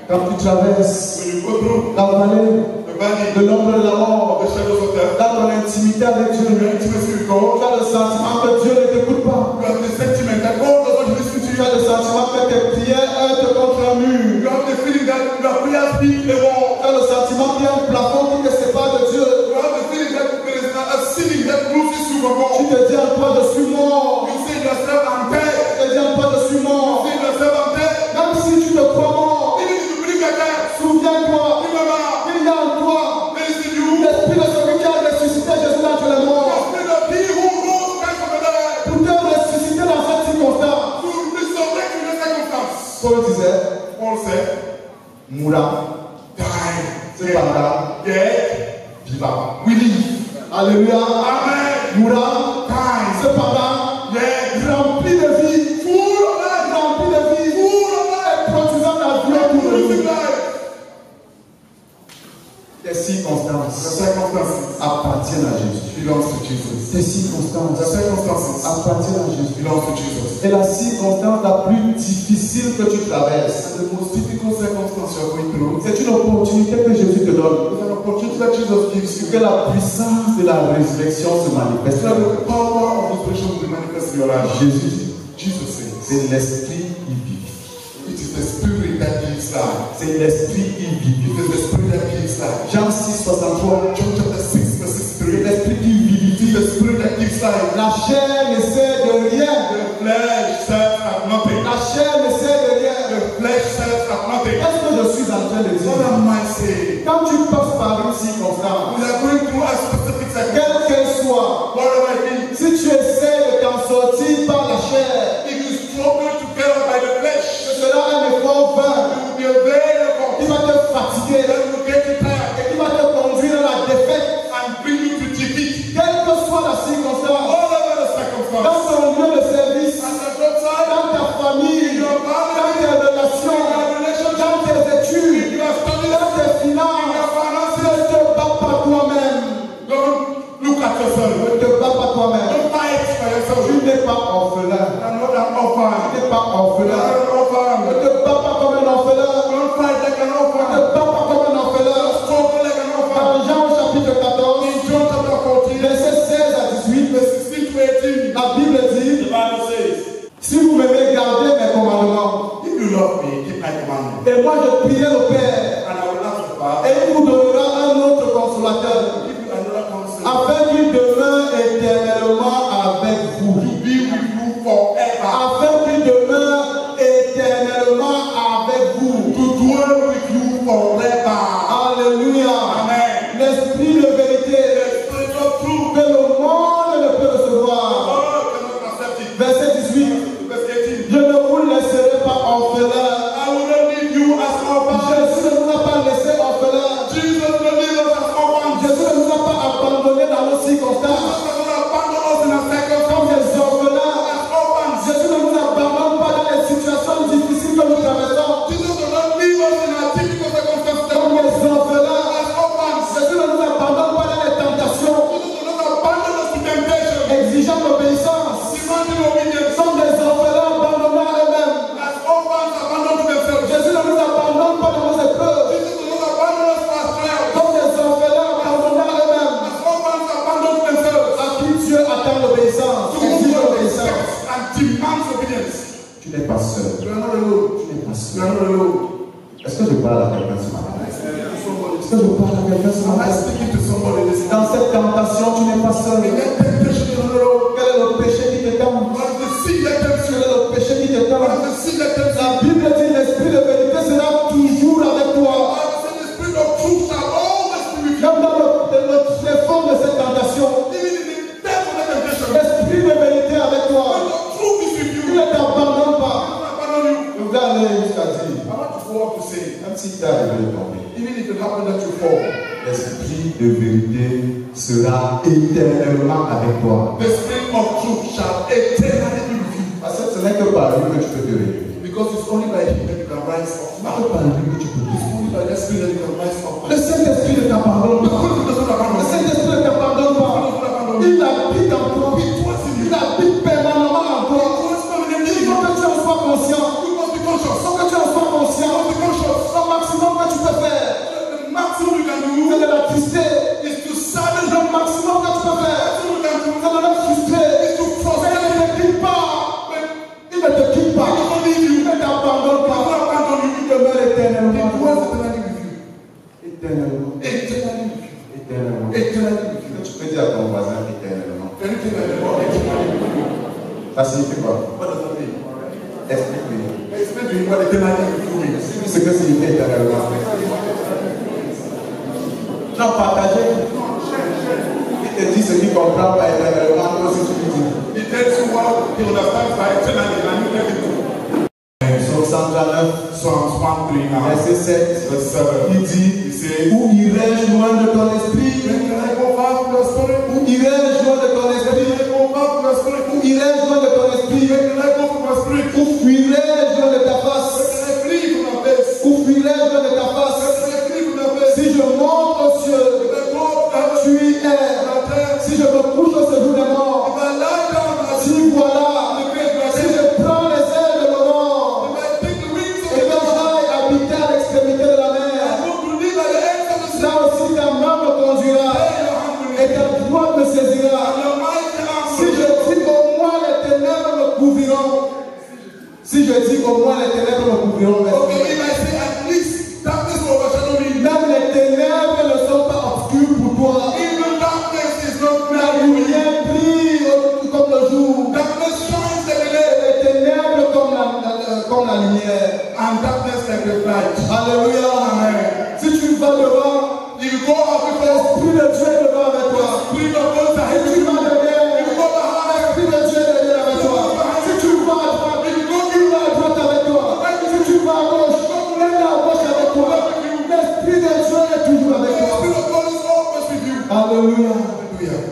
[SPEAKER 2] Quand tu traverses
[SPEAKER 3] When you go through
[SPEAKER 2] la vallée
[SPEAKER 3] the valley
[SPEAKER 2] de l'ombre de la mort,
[SPEAKER 3] of the shadows of death,
[SPEAKER 2] dans ton intimité avec Dieu,
[SPEAKER 3] your intimacy with God,
[SPEAKER 2] tu as le sentiment que Dieu ne t'écoute pas.
[SPEAKER 3] you have the sentiment that God does not listen to
[SPEAKER 2] Tu
[SPEAKER 3] you.
[SPEAKER 2] as le sentiment que tes prières heurtent contre un mur.
[SPEAKER 3] You have the feeling that your prayers beat a wall.
[SPEAKER 2] Tu as le sentiment qu'il y a un plafond qui te sépare de Dieu.
[SPEAKER 3] You have the feeling that there is a ceiling that loses you from
[SPEAKER 2] Tu
[SPEAKER 3] God.
[SPEAKER 2] te dis en toi, je suis mort.
[SPEAKER 3] You say to yourself, I'm dead.
[SPEAKER 2] Tu te dis en toi, je suis
[SPEAKER 3] You
[SPEAKER 2] mort.
[SPEAKER 3] say to yourself, I'm dead.
[SPEAKER 2] Même si tu te crois mort,
[SPEAKER 3] Even if you believe you're dead,
[SPEAKER 2] souviens-toi
[SPEAKER 3] remember,
[SPEAKER 2] qu'il y a en toi
[SPEAKER 3] there is in you
[SPEAKER 2] l'esprit de celui qui a ressuscité Jésus d'entre les
[SPEAKER 3] the
[SPEAKER 2] morts.
[SPEAKER 3] spirit of he who rose Christ from the dead
[SPEAKER 2] Pour te ressusciter dans cette circonstance.
[SPEAKER 3] to resurrect in the circumstance.
[SPEAKER 2] Paul disait,
[SPEAKER 3] Paul said,
[SPEAKER 2] mourant,
[SPEAKER 3] die,
[SPEAKER 2] cependant,
[SPEAKER 3] yet
[SPEAKER 2] vivant.
[SPEAKER 3] we live.
[SPEAKER 2] Alléluia.
[SPEAKER 3] Amen.
[SPEAKER 2] Mourant,
[SPEAKER 3] Die,
[SPEAKER 2] cependant,
[SPEAKER 3] yet
[SPEAKER 2] rempli de vie.
[SPEAKER 3] full of life,
[SPEAKER 2] Rempli de vie.
[SPEAKER 3] full of life,
[SPEAKER 2] Et produisant la vie autour de
[SPEAKER 3] producing
[SPEAKER 2] nous.
[SPEAKER 3] life.
[SPEAKER 2] Tes
[SPEAKER 3] The
[SPEAKER 2] circonstances
[SPEAKER 3] circumstances
[SPEAKER 2] appartiennent à Jésus.
[SPEAKER 3] belongs to Jesus.
[SPEAKER 2] Tes
[SPEAKER 3] The
[SPEAKER 2] circonstances
[SPEAKER 3] circumstances
[SPEAKER 2] appartiennent à Jésus.
[SPEAKER 3] belongs to Jesus.
[SPEAKER 2] Et la circonstance la plus difficile que tu traverses,
[SPEAKER 3] And the most difficult circumstance you're going through
[SPEAKER 2] c'est une opportunité que Jésus te donne.
[SPEAKER 3] is an opportunity that Jesus gives you.
[SPEAKER 2] Que la puissance de la résurrection se manifeste.
[SPEAKER 3] So that the power of resurrection will be manifest in your life.
[SPEAKER 2] Jésus dit,
[SPEAKER 3] Jesus says,
[SPEAKER 2] c'est l'esprit qui vit.
[SPEAKER 3] it is the spirit that gives life.
[SPEAKER 2] C'est l'esprit qui vit.
[SPEAKER 3] It is the spirit that gives life.
[SPEAKER 2] Jean 6, 63.
[SPEAKER 3] John chapter 6, verse
[SPEAKER 2] C'est
[SPEAKER 3] 63.
[SPEAKER 2] l'esprit qui
[SPEAKER 3] It
[SPEAKER 2] vivifie.
[SPEAKER 3] is the spirit that gives life.
[SPEAKER 2] La chair ne sert de rien.
[SPEAKER 3] The flesh serves at nothing.
[SPEAKER 2] La chair ne sert de rien.
[SPEAKER 3] The flesh serves at nothing.
[SPEAKER 2] Qu'est-ce que je suis en train de
[SPEAKER 3] What
[SPEAKER 2] dire?
[SPEAKER 3] am I saying?
[SPEAKER 2] Quand tu passes par une circonstance,
[SPEAKER 3] We are going through a specific circumstance.
[SPEAKER 2] quelle qu'elle soit,
[SPEAKER 3] Whatever it is,
[SPEAKER 2] si tu essaies de t'en sortir par la chair,
[SPEAKER 3] if you struggle to get out by the flesh,
[SPEAKER 2] ce sera un effort vain.
[SPEAKER 3] it will be a very effort.
[SPEAKER 2] Qui va te fatiguer
[SPEAKER 3] That will get you tired
[SPEAKER 2] et qui va te conduire à la défaite.
[SPEAKER 3] and bring you to defeat.
[SPEAKER 2] Quelle que soit la circonstance,
[SPEAKER 3] Whatever the
[SPEAKER 2] dans
[SPEAKER 3] circumstance,
[SPEAKER 2] ton lieu de service,
[SPEAKER 3] at the bedside,
[SPEAKER 2] dans ta famille, dans tes relations, dans tes études, dans tes finances, ne te bats pas toi-même.
[SPEAKER 3] don't look at yourself.
[SPEAKER 2] Ne te bats pas toi-même.
[SPEAKER 3] Don't fight for yourself.
[SPEAKER 2] Tu n'es pas orphelin.
[SPEAKER 3] I'm not an orphan.
[SPEAKER 2] Tu n'es pas
[SPEAKER 3] I'm
[SPEAKER 2] orphelin.
[SPEAKER 3] not an
[SPEAKER 2] Ne
[SPEAKER 3] orphan.
[SPEAKER 2] te bats pas comme un orphelin.
[SPEAKER 3] Don't fight like an
[SPEAKER 2] Ne
[SPEAKER 3] orphan.
[SPEAKER 2] te bats pas comme un orphelin.
[SPEAKER 3] Struggle like an orphan.
[SPEAKER 2] Dans Jean au chapitre 14,
[SPEAKER 3] In John chapter 14,
[SPEAKER 2] versets 16 à 18,
[SPEAKER 3] verse 16 to 18,
[SPEAKER 2] la Bible dit,
[SPEAKER 3] the Bible says,
[SPEAKER 2] si vous m'aimez, gardez mes commandements.
[SPEAKER 3] if you love me, keep my commandments.
[SPEAKER 2] Et moi je prierai le Père,
[SPEAKER 3] And I will ask the Father,
[SPEAKER 2] et il vous donnera un autre consolateur,
[SPEAKER 3] give you another counsel
[SPEAKER 2] afin qu'il demeure éternellement avec vous.
[SPEAKER 3] to be with you forever.
[SPEAKER 2] Afin qu'il demeure éternellement avec vous.
[SPEAKER 3] To dwell with you forever.
[SPEAKER 2] Alléluia.
[SPEAKER 3] Amen.
[SPEAKER 2] L'esprit de vérité
[SPEAKER 3] The spirit of truth.
[SPEAKER 2] que le monde ne peut recevoir.
[SPEAKER 3] God cannot accept it.
[SPEAKER 2] Verset 18.
[SPEAKER 3] Verse 18.
[SPEAKER 2] Je ne vous laisserai pas orphelin.
[SPEAKER 3] I will not leave you as orphans.
[SPEAKER 2] Jésus ne nous a pas laissé orphelins.
[SPEAKER 3] Jesus will not leave us as orphans.
[SPEAKER 2] Jésus ne nous a pas abandonnés dans nos circonstances.
[SPEAKER 3] Jesus will not abandon us in our
[SPEAKER 2] Comme
[SPEAKER 3] circumstances
[SPEAKER 2] des orphelins.
[SPEAKER 3] as orphans.
[SPEAKER 2] Jésus ne nous abandonne pas dans les situations difficiles que nous traversons.
[SPEAKER 3] Jesus will not leave us in our typical circumstances
[SPEAKER 2] Comme des orphelins.
[SPEAKER 3] as orphans.
[SPEAKER 2] Jésus ne nous abandonne pas dans les tentations.
[SPEAKER 3] Jesus will not abandon us to temptation.
[SPEAKER 2] Exigeant l'obéissance.
[SPEAKER 3] Demanding obedience.
[SPEAKER 2] Comme des orphelins abandonnés à eux-mêmes.
[SPEAKER 3] As orphans abandoned to themselves.
[SPEAKER 2] Jésus ne nous abandonne pas dans nos épreuves.
[SPEAKER 3] Jesus will not abandon us to our trials.
[SPEAKER 2] Comme des orphelins abandonnés à eux-mêmes.
[SPEAKER 3] As orphans abandoned to themselves.
[SPEAKER 2] À qui Dieu attend l'obéissance.
[SPEAKER 3] To whom
[SPEAKER 2] Exige
[SPEAKER 3] God
[SPEAKER 2] l'obéissance.
[SPEAKER 3] expects and demands obedience.
[SPEAKER 2] Tu n'es pas seul.
[SPEAKER 3] You are not alone.
[SPEAKER 2] Tu n'es pas
[SPEAKER 3] You
[SPEAKER 2] seul.
[SPEAKER 3] are not alone.
[SPEAKER 2] Est-ce que je parle à quelqu'un ce matin?
[SPEAKER 3] Somebody.
[SPEAKER 2] Est-ce que je parle à quelqu'un ce
[SPEAKER 3] Am I
[SPEAKER 2] matin?
[SPEAKER 3] speaking to somebody this morning?
[SPEAKER 2] Dans cette tentation, tu n'es pas seul.
[SPEAKER 3] In that temptation, you are not alone.
[SPEAKER 2] Quel est le péché qui te tente?
[SPEAKER 3] What is the sin that tempts
[SPEAKER 2] Quel
[SPEAKER 3] you?
[SPEAKER 2] est le péché qui te
[SPEAKER 3] What
[SPEAKER 2] tente?
[SPEAKER 3] is the sin that tempts you?
[SPEAKER 2] La Bible dit l'esprit de vérité sera toujours avec toi.
[SPEAKER 3] Bible says the spirit of truth shall always be with you.
[SPEAKER 2] Même dans le tréfonds de cette tentation,
[SPEAKER 3] Even in the depth of the temptation, the
[SPEAKER 2] l'esprit de vérité avec toi.
[SPEAKER 3] spirit of truth is with you.
[SPEAKER 2] Il ne t'abandonne pas.
[SPEAKER 3] He will not abandon you.
[SPEAKER 2] Je vais aller jusqu'à dire,
[SPEAKER 3] I want to go up to say,
[SPEAKER 2] même si tu as arrivé de tomber,
[SPEAKER 3] even if it happens that you fall,
[SPEAKER 2] l'esprit de vérité sera éternellement avec toi.
[SPEAKER 3] the spirit of truth shall eternally be with you.
[SPEAKER 2] Parce que ce n'est que par lui que tu peux te réveiller.
[SPEAKER 3] Because it's only by him that you can rise up.
[SPEAKER 2] Ce n'est que par lui que tu peux te
[SPEAKER 3] It's
[SPEAKER 2] réveiller.
[SPEAKER 3] only by that spirit that you can rise up.
[SPEAKER 2] Le Saint-Esprit ne t'abandonne
[SPEAKER 3] The
[SPEAKER 2] pas.
[SPEAKER 3] Holy Spirit does not abandon
[SPEAKER 2] Le
[SPEAKER 3] us.
[SPEAKER 2] Saint-Esprit ne t'abandonne pas. Il habite en toi.
[SPEAKER 3] He dwells
[SPEAKER 2] Ça signifie quoi?
[SPEAKER 3] What does that mean?
[SPEAKER 2] Explique-lui.
[SPEAKER 3] Explique-lui what eternity means.
[SPEAKER 2] Explique-lui ce que signifie éternellement. Non, partagez. Il te dit ce qu'il comprend par éternellement, toi aussi tu lui dis.
[SPEAKER 3] He tells you what he understands by eternity, and you tell him to.
[SPEAKER 2] Psaume 139,
[SPEAKER 3] Psalms 139,
[SPEAKER 2] verset 7.
[SPEAKER 3] verse 7.
[SPEAKER 2] Il dit,
[SPEAKER 3] He says,
[SPEAKER 2] où irai-je loin de ton esprit?
[SPEAKER 3] when can I go far from your spirit?
[SPEAKER 2] Où irai-je loin de ton esprit?
[SPEAKER 3] When can I go far from your spirit?
[SPEAKER 2] Où irai-je loin de ton esprit?
[SPEAKER 3] When can I go from your spirit?
[SPEAKER 2] Où fuirai-je loin de ta face?
[SPEAKER 3] When can I flee from your face?
[SPEAKER 2] Où fuirai-je loin de ta
[SPEAKER 3] When
[SPEAKER 2] face?
[SPEAKER 3] can I flee from your face?
[SPEAKER 2] Si je monte aux cieux,
[SPEAKER 3] If I go up to
[SPEAKER 2] tu y es.
[SPEAKER 3] heaven,
[SPEAKER 2] Si je me couche au séjour des morts,
[SPEAKER 3] if I lie down and
[SPEAKER 2] si voilà,
[SPEAKER 3] the grave,
[SPEAKER 2] si je prends les ailes de l'aurore,
[SPEAKER 3] if I take the wings of
[SPEAKER 2] et
[SPEAKER 3] the
[SPEAKER 2] que
[SPEAKER 3] Lord,
[SPEAKER 2] j'aille habiter à l'extrémité de la mer,
[SPEAKER 3] I want to live at the end of the sea.
[SPEAKER 2] là aussi ta main me conduira, et ta droite me saisira. Si je dis au moins les ténèbres me couvriront, si je dis au moins les ténèbres me couvriront,
[SPEAKER 3] Okay, if I say at least darkness will overshadow me,
[SPEAKER 2] même les ténèbres ne sont pas obscures pour toi.
[SPEAKER 3] even darkness is not
[SPEAKER 2] La
[SPEAKER 3] night.
[SPEAKER 2] lumière brille comme le jour,
[SPEAKER 3] Darkness shines like the
[SPEAKER 2] et
[SPEAKER 3] day,
[SPEAKER 2] les ténèbres comme la lumière.
[SPEAKER 3] and darkness like the light.
[SPEAKER 2] Alléluia.
[SPEAKER 3] Amen.
[SPEAKER 2] Si tu vas devant,
[SPEAKER 3] If you go out with us,
[SPEAKER 2] l'Esprit de Dieu est devant avec toi.
[SPEAKER 3] Spirit of God is
[SPEAKER 2] Si
[SPEAKER 3] ahead of
[SPEAKER 2] tu
[SPEAKER 3] you.
[SPEAKER 2] vas derrière,
[SPEAKER 3] If you go behind,
[SPEAKER 2] l'Esprit de Dieu est derrière avec toi. Si tu vas à droite, il va à droite avec toi. Si tu vas à gauche, il est à gauche avec toi. L'Esprit de Dieu est toujours avec
[SPEAKER 3] the
[SPEAKER 2] toi.
[SPEAKER 3] Spirit of God is always with you.
[SPEAKER 2] Alléluia.
[SPEAKER 3] Hallelujah.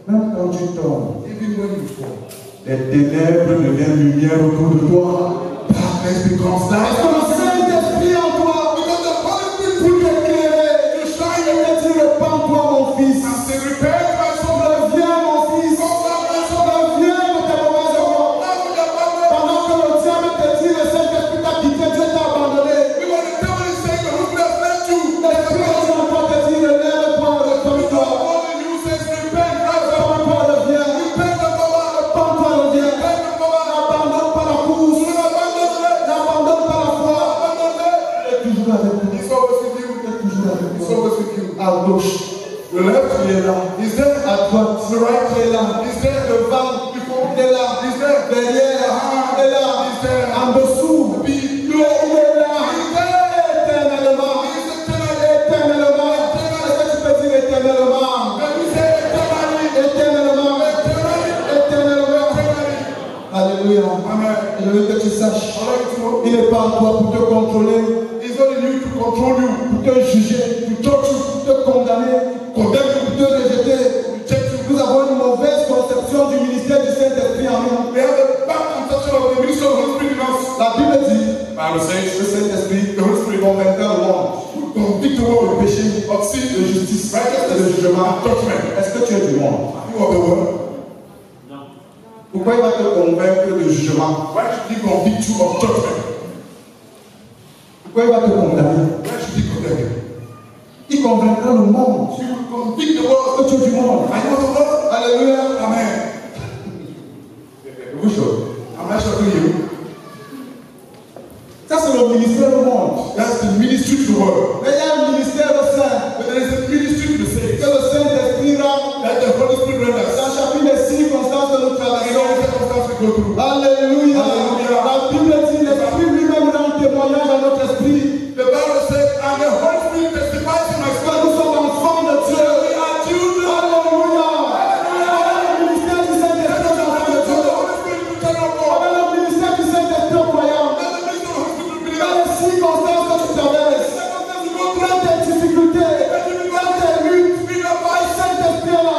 [SPEAKER 2] Même quand tu tombes,
[SPEAKER 3] Even when you fall,
[SPEAKER 2] les ténèbres deviennent lumière autour de toi.
[SPEAKER 3] darkness becomes
[SPEAKER 2] Parce
[SPEAKER 3] light.
[SPEAKER 2] que le Saint-Esprit en toi,
[SPEAKER 3] Because the Holy Spirit
[SPEAKER 2] pour t'éclairer,
[SPEAKER 3] will shine
[SPEAKER 2] il
[SPEAKER 3] you
[SPEAKER 2] te dit, repens-toi mon fils.
[SPEAKER 3] and say, repent my soul.
[SPEAKER 2] Reviens mon fils.
[SPEAKER 3] Come back my soul.
[SPEAKER 2] Reviens de tes mauvaises voies.
[SPEAKER 3] Now with your family.
[SPEAKER 2] Pendant que le diable te dit, le Saint-Esprit t'a quitté, Dieu t'a abandonné.
[SPEAKER 3] We want the devil is saying the Holy Spirit has left you.
[SPEAKER 2] L'Esprit de Dieu en toi te dit, relève-toi, repens-toi.
[SPEAKER 3] God in you says, repent, rise up.
[SPEAKER 2] Repens-toi, reviens.
[SPEAKER 3] Repent and come back.
[SPEAKER 2] Repens-toi, reviens.
[SPEAKER 3] Repent and come back.
[SPEAKER 2] N'abandonne pas la course. N'abandonne pas la foi. Il est toujours avec toi.
[SPEAKER 3] He's always with you.
[SPEAKER 2] Il est toujours avec
[SPEAKER 3] He's
[SPEAKER 2] toi.
[SPEAKER 3] always with you.
[SPEAKER 2] À gauche,
[SPEAKER 3] The left,
[SPEAKER 2] il est là.
[SPEAKER 3] he's there.
[SPEAKER 2] À droite,
[SPEAKER 3] The right,
[SPEAKER 2] il est là.
[SPEAKER 3] he's there.
[SPEAKER 2] Devant,
[SPEAKER 3] Before,
[SPEAKER 2] il est là.
[SPEAKER 3] he's there.
[SPEAKER 2] Derrière, il est là.
[SPEAKER 3] He's there.
[SPEAKER 2] En dessous,
[SPEAKER 3] Be
[SPEAKER 2] il est là.
[SPEAKER 3] He's there.
[SPEAKER 2] Éternellement.
[SPEAKER 3] He's eternally.
[SPEAKER 2] Éternellement. Est-ce que tu peux dire éternellement?
[SPEAKER 3] Let me say eternally.
[SPEAKER 2] Éternellement.
[SPEAKER 3] Eternally.
[SPEAKER 2] Éternellement.
[SPEAKER 3] Eternally.
[SPEAKER 2] Alléluia.
[SPEAKER 3] Amen.
[SPEAKER 2] Je veux que tu saches.
[SPEAKER 3] I like to know.
[SPEAKER 2] Il n'est pas en toi pour te contrôler,
[SPEAKER 3] It's not in you to control you,
[SPEAKER 2] pour te juger,
[SPEAKER 3] to judge you,
[SPEAKER 2] pour te condamner, pour te rejeter.
[SPEAKER 3] to reject you.
[SPEAKER 2] Nous avons une mauvaise conception du ministère du Saint-Esprit en nous.
[SPEAKER 3] We have a bad conception of the ministry of the Holy Spirit in us.
[SPEAKER 2] La Bible dit,
[SPEAKER 3] Bible
[SPEAKER 2] le
[SPEAKER 3] says,
[SPEAKER 2] Saint-Esprit, le Holy Spirit convaincra le monde
[SPEAKER 3] convict the world
[SPEAKER 2] de péché,
[SPEAKER 3] of sin,
[SPEAKER 2] de justice, de
[SPEAKER 3] righteousness,
[SPEAKER 2] jugement.
[SPEAKER 3] and judgment.
[SPEAKER 2] Est-ce que tu es du monde?
[SPEAKER 3] You of the world.
[SPEAKER 2] Pourquoi il va te convaincre de jugement?
[SPEAKER 3] Why should he convict you of judgment?
[SPEAKER 2] Pourquoi il va te condamner?
[SPEAKER 3] Why should he condemn you?
[SPEAKER 2] Il convaincra le monde
[SPEAKER 3] He will convict the world.
[SPEAKER 2] que tu es du monde.
[SPEAKER 3] Are you of the world?
[SPEAKER 2] Alléluia.
[SPEAKER 3] Amen.
[SPEAKER 2] Vous chose.
[SPEAKER 3] Am I shocking you?
[SPEAKER 2] Ça, c'est le ministère du monde.
[SPEAKER 3] That's the ministry to the world.
[SPEAKER 2] Mais il y a un ministère au sein
[SPEAKER 3] But there is a ministry to the
[SPEAKER 2] que
[SPEAKER 3] saints
[SPEAKER 2] le Saint-Esprit rend
[SPEAKER 3] that the Holy Spirit renders.
[SPEAKER 2] dans chacune des circonstances que nous
[SPEAKER 3] In
[SPEAKER 2] traversons.
[SPEAKER 3] all circumstances we go through.
[SPEAKER 2] Alléluia.
[SPEAKER 3] Alléluia.
[SPEAKER 2] La Bible dit l'Esprit lui-même rend témoignage à notre esprit
[SPEAKER 3] The Bible says, and the Holy Spirit testifies in my
[SPEAKER 2] que
[SPEAKER 3] spirit.
[SPEAKER 2] nous sommes enfants de Dieu.
[SPEAKER 3] We are children.
[SPEAKER 2] Alléluia. Voilà le ministère du Saint-Esprit aux enfants de Dieu.
[SPEAKER 3] The Holy Spirit to tell us all.
[SPEAKER 2] Voilà le ministère du Saint-Esprit aux croyants.
[SPEAKER 3] That's the ministry of the Holy Spirit to
[SPEAKER 2] Dans
[SPEAKER 3] believe.
[SPEAKER 2] les circonstances que tu traverses, dans tes difficultés, dans tes luttes, le Saint-Esprit est là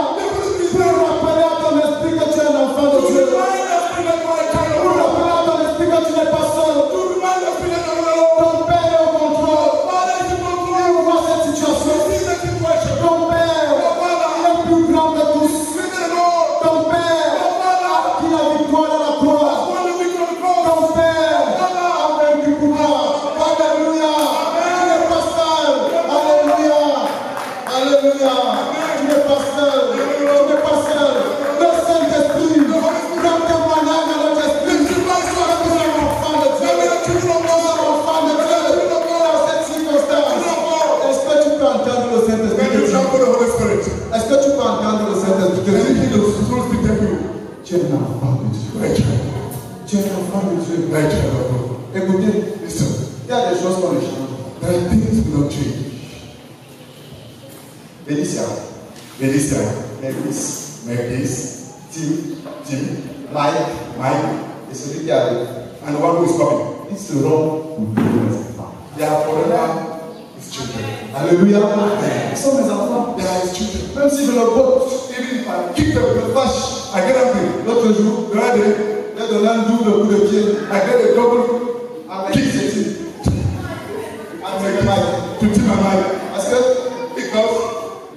[SPEAKER 2] pour rappeler à ton esprit que tu es un enfant de Dieu. Pour rappeler à de Dieu.
[SPEAKER 3] My child.
[SPEAKER 2] Tu es un enfant de Dieu.
[SPEAKER 3] My child of God.
[SPEAKER 2] Écoutez,
[SPEAKER 3] Listen.
[SPEAKER 2] il y a des choses qu'on ne change.
[SPEAKER 3] There are things we don't change.
[SPEAKER 2] Félicia,
[SPEAKER 3] Melissa,
[SPEAKER 2] Mavis,
[SPEAKER 3] Mavis,
[SPEAKER 2] Tim,
[SPEAKER 3] Tim,
[SPEAKER 2] Mike
[SPEAKER 3] Mike,
[SPEAKER 2] et celui qui arrive.
[SPEAKER 3] and the one who is coming.
[SPEAKER 2] Ils seront pour tous mes enfants.
[SPEAKER 3] They are forever his children.
[SPEAKER 2] Alléluia. Ils sont mes enfants.
[SPEAKER 3] They are his children.
[SPEAKER 2] Même si je le botte,
[SPEAKER 3] Even if I kick them with the flash, I get angry.
[SPEAKER 2] l'autre jour,
[SPEAKER 3] The other day,
[SPEAKER 2] j'ai donné un double coup de pied
[SPEAKER 3] I get a double
[SPEAKER 2] avec
[SPEAKER 3] kick
[SPEAKER 2] Tim. Avec Mike.
[SPEAKER 3] to Tim and Mike
[SPEAKER 2] Parce que
[SPEAKER 3] because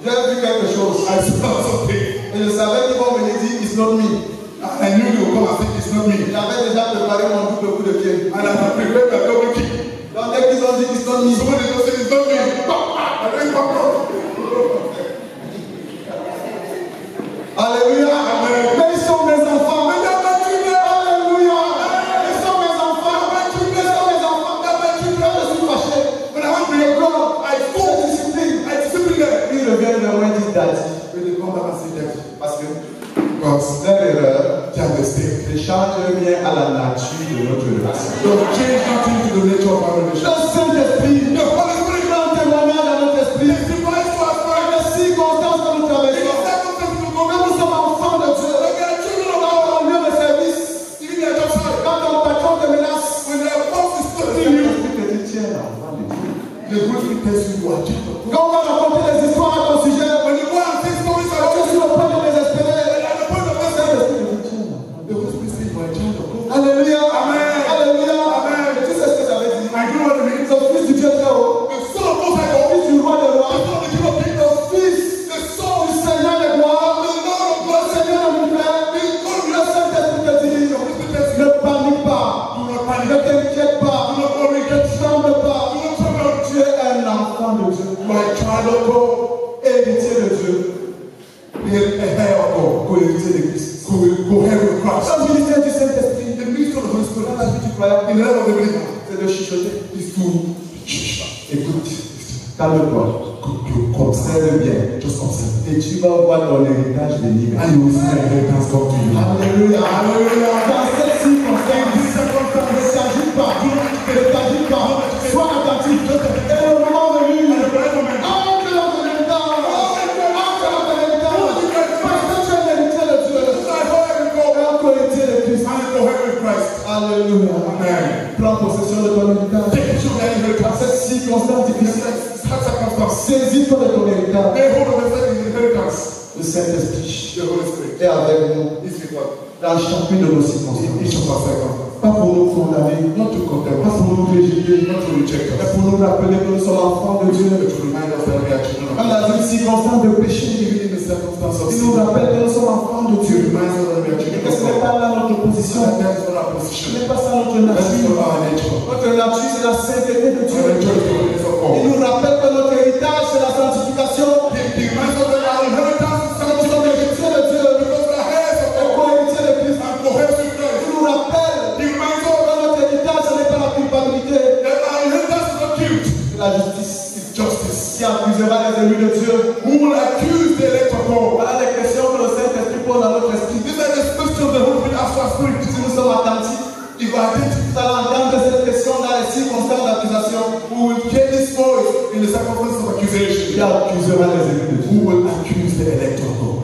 [SPEAKER 2] j'ai vu quelque chose.
[SPEAKER 3] I saw something.
[SPEAKER 2] Et je savais qu'ils vont venir dire, it's not me.
[SPEAKER 3] I knew you would come and say it's not me.
[SPEAKER 2] J'avais déjà préparé mon double coup de pied.
[SPEAKER 3] And I have prepared a double kick.
[SPEAKER 2] Donc dès qu'ils ont dit, it's not me,
[SPEAKER 3] Somebody just say it's not me. I then come out.
[SPEAKER 2] Alléluia. Mais ils sont mes enfants. Alléluia. Ils sont mes enfants. Ils sont mes enfants. Je suis fâché.
[SPEAKER 3] When I went to your God, I
[SPEAKER 2] Je
[SPEAKER 3] fought.
[SPEAKER 2] discipline.
[SPEAKER 3] I disciplined them.
[SPEAKER 2] Ils reviennent vers moi et disent, Daddy.
[SPEAKER 3] When they come back and say that,
[SPEAKER 2] Parce que
[SPEAKER 3] because
[SPEAKER 2] leur erreur
[SPEAKER 3] they are mistake.
[SPEAKER 2] ne change rien à la nature de notre relation.
[SPEAKER 3] Don't change nothing to the nature of our
[SPEAKER 2] Le
[SPEAKER 3] relationship.
[SPEAKER 2] Saint-Esprit,
[SPEAKER 3] The Holy Spirit
[SPEAKER 2] fait un témoignage à notre esprit.
[SPEAKER 3] testifies to us for
[SPEAKER 2] Les circonstances que nous
[SPEAKER 3] in
[SPEAKER 2] traversons.
[SPEAKER 3] the circumstances of
[SPEAKER 2] Quand nous sommes enfants de Dieu,
[SPEAKER 3] when they are children of
[SPEAKER 2] dans
[SPEAKER 3] God,
[SPEAKER 2] un lieu de service,
[SPEAKER 3] even their job site,
[SPEAKER 2] quand ton patron te menace,
[SPEAKER 3] when their boss is
[SPEAKER 2] le
[SPEAKER 3] stopping you,
[SPEAKER 2] Saint-Esprit te dit, tu es l'enfant de Dieu.
[SPEAKER 3] the Holy Spirit tells you you are a child of God.
[SPEAKER 2] Quand on va raconter des histoires à ton sujet,
[SPEAKER 3] When you go and say stories
[SPEAKER 2] tu
[SPEAKER 3] about
[SPEAKER 2] es sur le point de désespérer.
[SPEAKER 3] at the point of
[SPEAKER 2] Le
[SPEAKER 3] essence,
[SPEAKER 2] Saint-Esprit te dit, tu es l'enfant.
[SPEAKER 3] the Holy Spirit says you are a child of God.
[SPEAKER 2] Alléluia.
[SPEAKER 3] Amen.
[SPEAKER 2] Alléluia.
[SPEAKER 3] Amen.
[SPEAKER 2] Et tu sais ce que ça veut dire?
[SPEAKER 3] I know what it means.
[SPEAKER 2] Le fils du Dieu très haut,
[SPEAKER 3] The son of Most High
[SPEAKER 2] le
[SPEAKER 3] God,
[SPEAKER 2] fils du roi des
[SPEAKER 3] the
[SPEAKER 2] rois,
[SPEAKER 3] son of the King of Kings,
[SPEAKER 2] le fils
[SPEAKER 3] the son
[SPEAKER 2] du Seigneur des gloires,
[SPEAKER 3] of the Lord of
[SPEAKER 2] le
[SPEAKER 3] Lords,
[SPEAKER 2] Seigneur de l'univers, le Saint-Esprit te dit, ne panique pas,
[SPEAKER 3] do not
[SPEAKER 2] ne
[SPEAKER 3] panic,
[SPEAKER 2] t'inquiète pas,
[SPEAKER 3] do not worry,
[SPEAKER 2] ne tremble pas,
[SPEAKER 3] do not trouble.
[SPEAKER 2] tu es un enfant de Dieu,
[SPEAKER 3] You are a child of God,
[SPEAKER 2] héritier de Dieu,
[SPEAKER 3] a heir of God,
[SPEAKER 2] co-héritier de Christ.
[SPEAKER 3] go ahead with Christ.
[SPEAKER 2] Le ministère du Saint-Esprit,
[SPEAKER 3] The ministry of the Holy
[SPEAKER 2] dans la
[SPEAKER 3] Spirit
[SPEAKER 2] vie du croyant,
[SPEAKER 3] in the life of the believer
[SPEAKER 2] c'est de chuchoter.
[SPEAKER 3] is to
[SPEAKER 2] Écoute, calme-toi, observe bien,
[SPEAKER 3] just observe.
[SPEAKER 2] et tu vas voir ton héritage béni.
[SPEAKER 3] And you will see the inheritance come to you.
[SPEAKER 2] Alléluia.
[SPEAKER 3] Hallelujah.
[SPEAKER 2] Dans cette circonstance, ne t'agite pas, ne t'agite pas, sois attentif. Et le moment venu, entre dans ton héritage, entre dans ton héritage, parce que tu es l'héritier de Dieu, un co-héritier de Christ. Alléluia.
[SPEAKER 3] Amen.
[SPEAKER 2] Prends possession de ton héritage.
[SPEAKER 3] Take issue of that
[SPEAKER 2] Dans
[SPEAKER 3] inheritance.
[SPEAKER 2] cette circonstance difficile,
[SPEAKER 3] Such circumstance.
[SPEAKER 2] saisis-toi de ton héritage.
[SPEAKER 3] Lay hold of the inheritance.
[SPEAKER 2] Le Saint-Esprit
[SPEAKER 3] The Holy Spirit
[SPEAKER 2] est avec nous
[SPEAKER 3] is with us.
[SPEAKER 2] dans chacune de nos
[SPEAKER 3] In
[SPEAKER 2] circonstances.
[SPEAKER 3] each of our circumstances.
[SPEAKER 2] Pas pour nous condamner,
[SPEAKER 3] Not to condemn
[SPEAKER 2] pas
[SPEAKER 3] us,
[SPEAKER 2] pour nous rejeter,
[SPEAKER 3] not to reject
[SPEAKER 2] mais
[SPEAKER 3] us,
[SPEAKER 2] pour nous rappeler que nous sommes enfants de Dieu.
[SPEAKER 3] but to remind us that we are children of
[SPEAKER 2] Quand
[SPEAKER 3] God.
[SPEAKER 2] dans une circonstance de péché,
[SPEAKER 3] Even in the circumstance of
[SPEAKER 2] il nous
[SPEAKER 3] sin,
[SPEAKER 2] rappelle que nous sommes enfants de
[SPEAKER 3] to
[SPEAKER 2] Dieu.
[SPEAKER 3] remind us that we are
[SPEAKER 2] Et
[SPEAKER 3] children
[SPEAKER 2] que
[SPEAKER 3] of
[SPEAKER 2] ce n'est
[SPEAKER 3] God.
[SPEAKER 2] pas là notre position,
[SPEAKER 3] And that is not our
[SPEAKER 2] ce
[SPEAKER 3] position.
[SPEAKER 2] n'est pas ça notre
[SPEAKER 3] That is
[SPEAKER 2] nature.
[SPEAKER 3] not our nature.
[SPEAKER 2] Notre nature, c'est la sainteté de
[SPEAKER 3] Our
[SPEAKER 2] Dieu.
[SPEAKER 3] nature is the holiness of
[SPEAKER 2] Il
[SPEAKER 3] God.
[SPEAKER 2] nous rappelle que notre héritage, c'est la sanctification.
[SPEAKER 3] He reminds us that our inheritance is
[SPEAKER 2] Que nous sommes héritiers de Dieu,
[SPEAKER 3] because we are heirs of
[SPEAKER 2] et
[SPEAKER 3] God
[SPEAKER 2] co-héritiers de Christ.
[SPEAKER 3] and co-heirs with
[SPEAKER 2] Il
[SPEAKER 3] Christ.
[SPEAKER 2] nous rappelle
[SPEAKER 3] He reminds
[SPEAKER 2] que
[SPEAKER 3] us
[SPEAKER 2] notre héritage, ce n'est pas la culpabilité,
[SPEAKER 3] that our inheritance is not guilt,
[SPEAKER 2] c'est la justice.
[SPEAKER 3] it's justice.
[SPEAKER 2] Qui accusera les élus de Dieu?
[SPEAKER 3] Who will accuse the elect of God?
[SPEAKER 2] Voilà les questions que le Saint-Esprit pose à notre esprit.
[SPEAKER 3] These are the questions the Holy Spirit asks our spirit.
[SPEAKER 2] Si nous sommes attentifs,
[SPEAKER 3] If we are attentive,
[SPEAKER 2] nous allons entendre cette question dans les circonstances d'accusation.
[SPEAKER 3] we will hear this voice in the circumstances of accusation.
[SPEAKER 2] Qui accusera les élus de Dieu?
[SPEAKER 3] Who will accuse the elect of God?